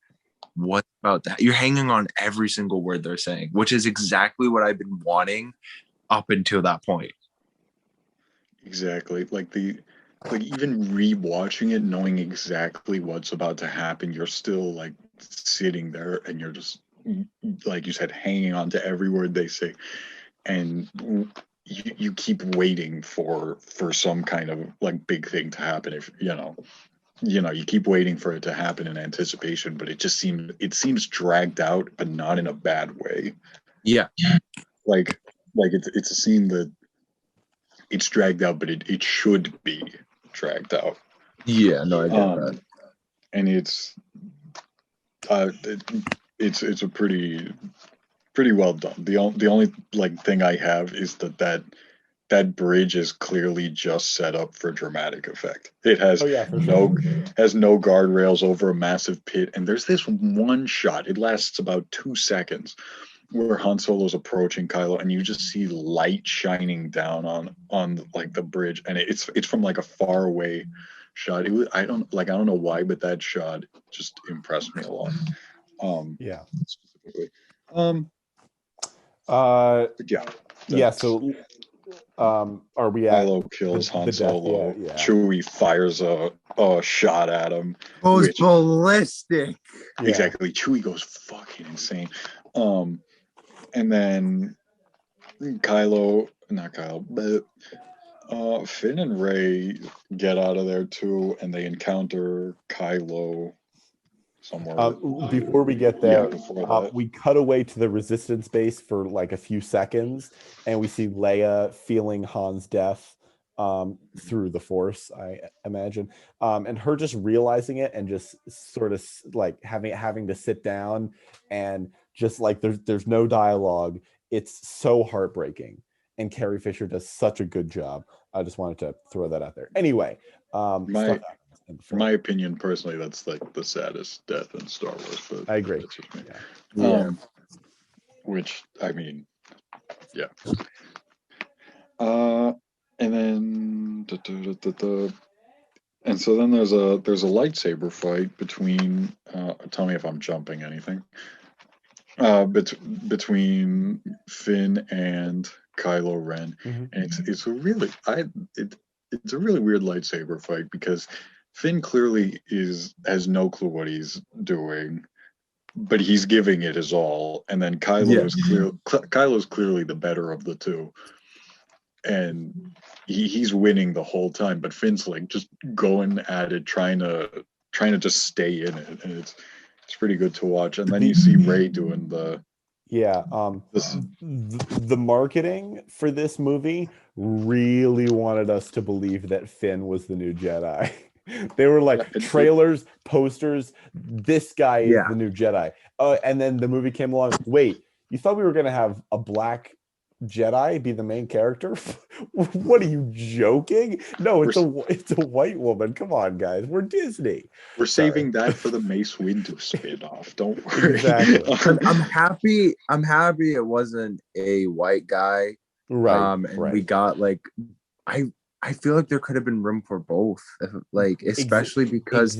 what about that? You're hanging on every single word they're saying, which is exactly what I've been wanting up until that point. Exactly. Like even rewatching it, knowing exactly what's about to happen, you're still like sitting there and you're just, like you said, hanging on to every word they say. And you keep waiting for some kind of like big thing to happen. If you keep waiting for it to happen in anticipation, but it seems dragged out, but not in a bad way. Yeah. Like it's a scene that it's dragged out, but it should be dragged out. Yeah, no, I get that. And it's a pretty well done. The only like thing I have is that bridge is clearly just set up for dramatic effect. It has no guardrails over a massive pit, and there's this one shot. It lasts about 2 seconds where Han Solo's approaching Kylo, and you just see light shining down on like the bridge, and it's from like a far away shot. I don't know why, but that shot just impressed me a lot. Yeah. Specifically. Yeah. So, are we at Kylo kills Han Solo? Yeah. Chewie fires a shot at him. Goes ballistic. Exactly. Chewie goes fucking insane. And then Finn and Rey get out of there too, and they encounter Kylo somewhere. Before we get there, we cut away to the Resistance base for like a few seconds, and we see Leia feeling Han's death through the Force, I imagine, and her just realizing it and just sort of like having to sit down and just like there's no dialogue. It's so heartbreaking, and Carrie Fisher does such a good job. I just wanted to throw that out there. Anyway, for my opinion, personally, that's like the saddest death in Star Wars. But I agree. That's just me. Yeah. Which I mean, yeah. And then and so then there's a lightsaber fight between. Tell me if I'm jumping anything. Between Finn and Kylo Ren, and it's a really it's a really weird lightsaber fight because Finn clearly has no clue what he's doing, but he's giving it his all, and then Kylo's clearly the better of the two, and he's winning the whole time, but Finn's like just going at it, trying to just stay in it, and it's pretty good to watch. And then you see Rey doing the Yeah. This The marketing for this movie really wanted us to believe that Finn was the new Jedi. They were like trailers, posters. This guy is the new Jedi. And then the movie came along. Wait, you thought we were gonna have a black Jedi be the main character? What are you joking? No, it's a white woman. Come on, guys. We're Disney. We're saving that for the Mace Windu spin-off. Don't worry. Exactly. I'm happy. I'm happy it wasn't a white guy. Right. And right. we got like, I feel like there could have been room for both, like especially because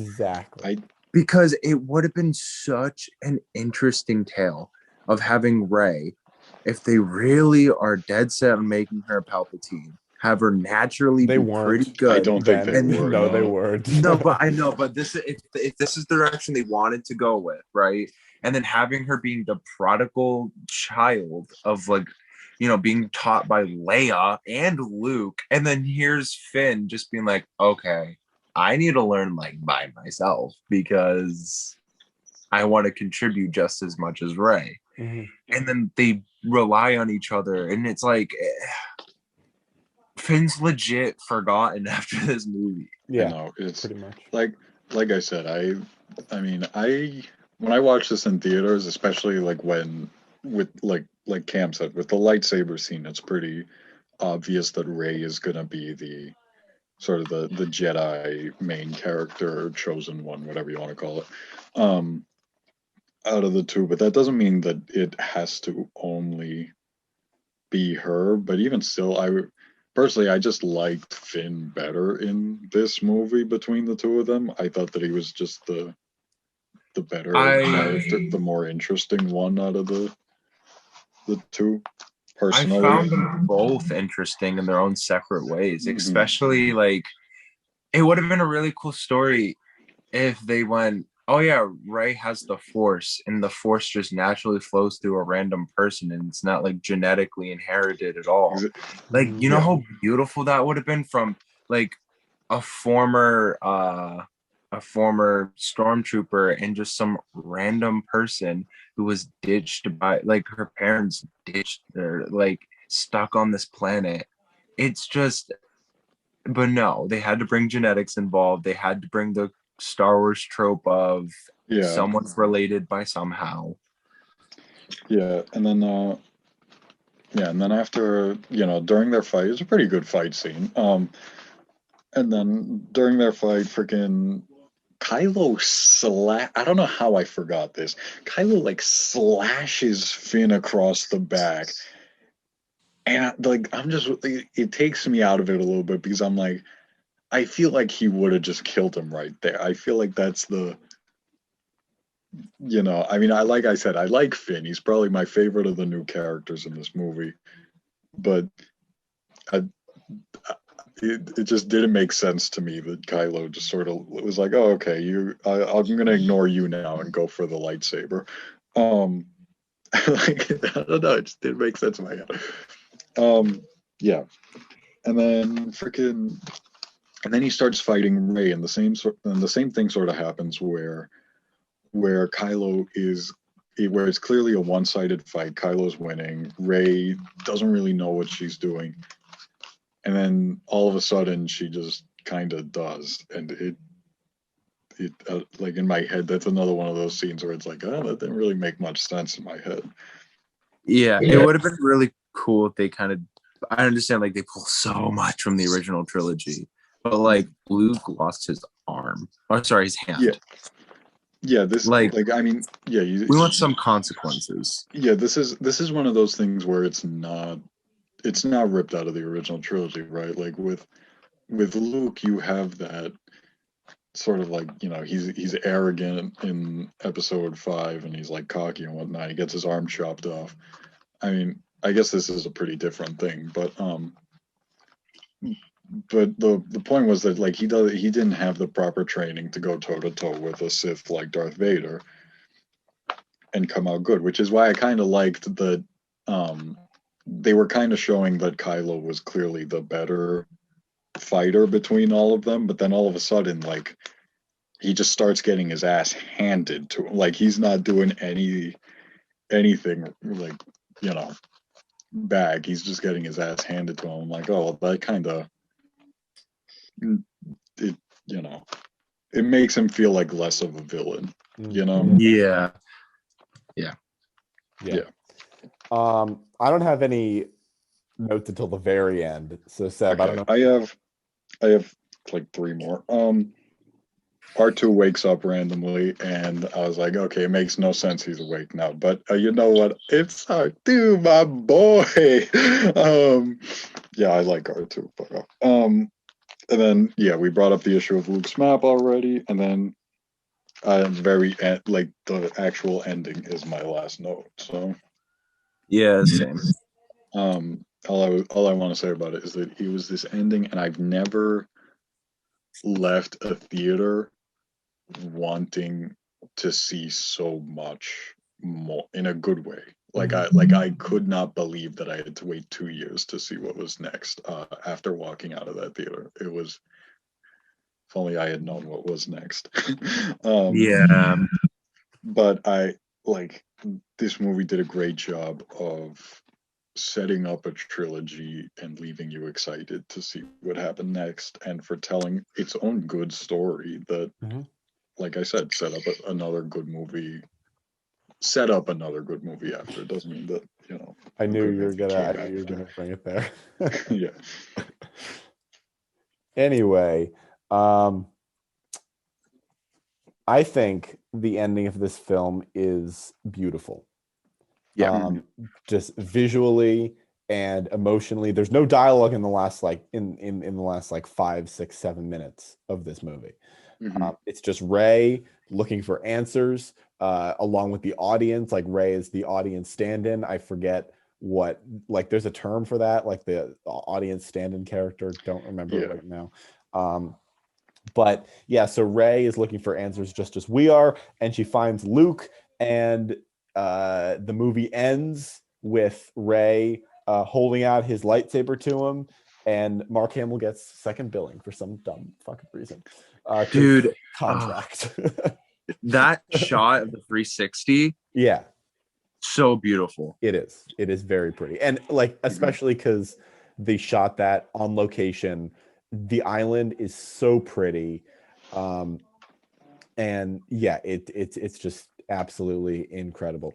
because it would have been such an interesting tale of having Rey, if they really are dead set on making her a Palpatine, have her naturally be pretty good. I don't think they were. No, they weren't. No, but I know. But this, if this is the direction they wanted to go with, right? And then having her being the prodigal child of like, you know, being taught by Leia and Luke, and then here's Finn just being like, okay, I need to learn like by myself because I want to contribute just as much as Rey. Mm-hmm. And then they rely on each other, and it's like Finn's legit forgotten after this movie. Yeah, no, it's pretty much like I said. I mean, when I watched this in theaters, especially like when with like Cam said, with the lightsaber scene, it's pretty obvious that Rey is gonna be the sort of the Jedi main character, chosen one, whatever you want to call it, out of the two. But that doesn't mean that it has to only be her. But even still, personally, I just liked Finn better in this movie between the two of them. I thought that he was just the better character, the more interesting one out of the two. Personally, I found them both interesting in their own separate ways, especially like it would have been a really cool story if they went, oh yeah, Rey has the Force, and the Force just naturally flows through a random person, and it's not like genetically inherited at all. Like, you know how beautiful that would have been from like a former stormtrooper and just some random person who was ditched by like her parents ditched or like stuck on this planet. It's just, but no, they had to bring genetics involved. They had to bring the Star Wars trope of someone's related by somehow. Yeah, and then after, you know, during their fight, it was a pretty good fight scene. And then during their fight, freaking Kylo I don't know how I forgot this. Kylo like slashes Finn across the back. And it takes me out of it a little bit because I'm like, I feel like he would have just killed him right there. I feel like that's you know, I mean, like I said, I like Finn. He's probably my favorite of the new characters in this movie. But it just didn't make sense to me that Kylo just sort of was like, oh, okay, I'm going to ignore you now and go for the lightsaber. Like, I don't know, it just didn't make sense in my head. Yeah. And then he starts fighting Rey, and the same thing sort of happens where Kylo where it's clearly a one-sided fight. Kylo's winning. Rey doesn't really know what she's doing. And then all of a sudden she just kind of does. And it like in my head, that's another one of those scenes where it's like, oh, that didn't really make much sense in my head. Yeah, it would have been really cool if they I understand like they pull so much from the original trilogy, but like Luke lost his arm. Oh, sorry, his hand. Yeah, this like I mean, yeah, we want some consequences. Yeah, this is one of those things where it's not ripped out of the original trilogy, right? Like with Luke, you have that sort of like, you know, he's arrogant in episode 5 and he's like cocky and whatnot. He gets his arm chopped off. I mean, I guess this is a pretty different thing, but the point was that like he didn't have the proper training to go toe to toe with a Sith like Darth Vader and come out good, which is why I kind of liked that they were kind of showing that Kylo was clearly the better fighter between all of them, but then all of a sudden like he just starts getting his ass handed to him. Like he's not doing anything like, you know, back. He's just getting his ass handed to him. I'm like, oh, that kind of, it, you know, it makes him feel like less of a villain, you know? Yeah. Yeah. Yeah. I don't have any notes until the very end. So Seb, I don't know. I have like 3 more. R2 wakes up randomly, and I was like, okay, it makes no sense he's awake now. But you know what? It's R2, my boy. Yeah, I like R2. But, and then we brought up the issue of Luke's map already, and then very end, like the actual ending is my last note. So Yeah, same. all I want to say about it is that it was this ending, and I've never left a theater wanting to see so much more in a good way. Like I could not believe that I had to wait 2 years to see what was next. After walking out of that theater, it was, if only I had known what was next. Yeah. But this movie did a great job of setting up a trilogy and leaving you excited to see what happened next, and for telling its own good story that, like I said, set up another good movie after. It doesn't mean that, you know. I knew you were gonna bring it there. Yeah. Anyway, I think the ending of this film is beautiful. Yeah. Just visually and emotionally. There's no dialogue in the last in the last 5, 6, 7 minutes of this movie. It's just Rey looking for answers, along with the audience. Like, Rey is the audience stand-in. I forget what, like, there's a term for that, like the audience stand-in character. Don't remember it right now. But yeah, so Rey is looking for answers just as we are, and she finds Luke, and the movie ends with Rey holding out his lightsaber to him, and Mark Hamill gets second billing for some dumb fucking reason. Dude, contract. that shot of the 360, yeah, so beautiful. it is very pretty, and like, especially because they shot that on location. The island is so pretty, and yeah, it's just absolutely incredible,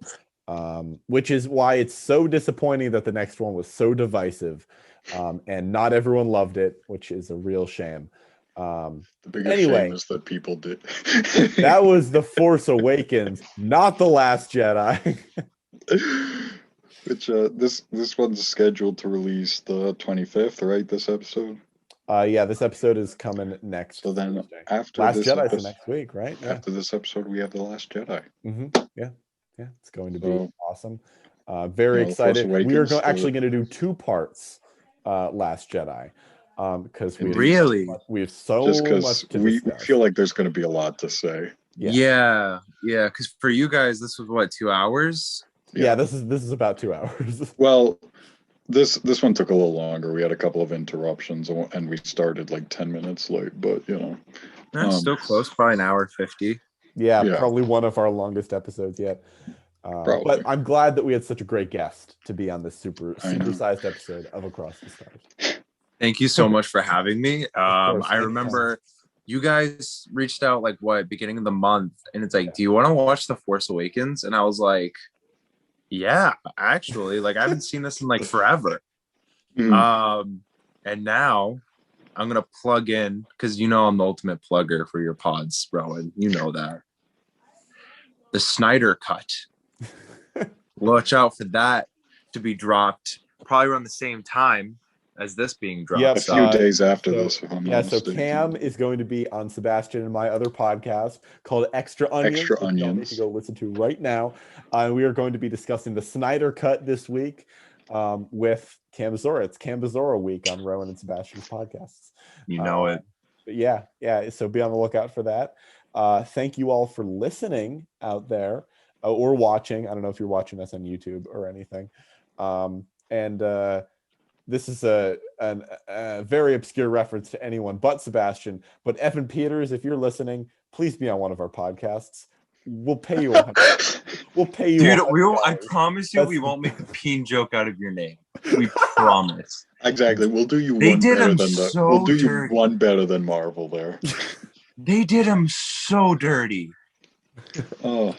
which is why it's so disappointing that the next one was so divisive, and not everyone loved it, which is a real shame. The biggest shame is that people did. That was The Force Awakens, not The Last Jedi. Which this one's scheduled to release the 25th, right? This episode. Yeah, this episode is coming next. So then Thursday. after Last this Jedi is next week, right? Yeah. After this episode, we have the Last Jedi. Yeah, it's going to be awesome. Very excited. We are actually going to do 2 parts. Last Jedi, because we have so much to we discuss. feel like there's going to be a lot to say. Yeah, because for you guys, this was what, 2 hours? Yeah, this is about 2 hours. Well, this one took a little longer. We had a couple of interruptions, and we started like 10 minutes late. But you know, that's still close. Probably an hour 50. Yeah, probably one of our longest episodes yet. But I'm glad that we had such a great guest to be on this super-sized episode of Across the Stars. Thank you so much for having me. I remember you guys reached out beginning of the month, and it's like, do you want to watch The Force Awakens? And I was like, yeah, actually, I haven't seen this in forever. And now I'm gonna plug in, because I'm the ultimate plugger for your pods, Rowan. You know that. The Snyder Cut. Watch out for that to be dropped probably around the same time as this being dropped. Yep, a few days after this. So Cam is going to be on Sebastian and my other podcast called Extra Onions. Which y'all need to go listen to right now. We are going to be discussing the Snyder Cut this week with Cam Bozora. It's Cam Bozora week on Rowan and Sebastian's podcasts. You know it. But yeah. So be on the lookout for that. Thank you all for listening out there. Or watching. I don't know if you're watching us on YouTube or anything. This is a very obscure reference to anyone but Sebastian. But Evan Peters, if you're listening, please be on one of our podcasts. We'll pay you We'll pay you. Dude, we will. I $100. promise you, we That's- won't make a peen joke out of your name. We promise. Exactly. We'll do you They one did better him than so we'll do dirty. you one better than Marvel there. They did him so dirty. Oh,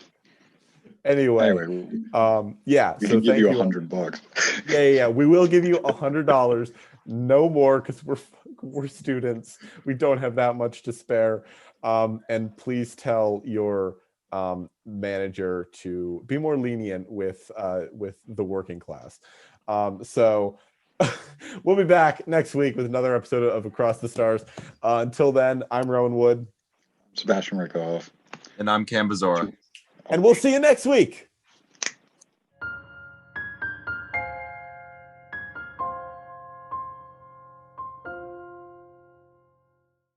Anyway, yeah. we So can give thank you you. $100. Yeah. We will give you $100, no more, because we're students. We don't have that much to spare. And please tell your manager to be more lenient with the working class. So we'll be back next week with another episode of Across the Stars. Until then, I'm Rowan Wood, Sebastian Rakoff. And I'm Cam Bozora. and we'll see you next week.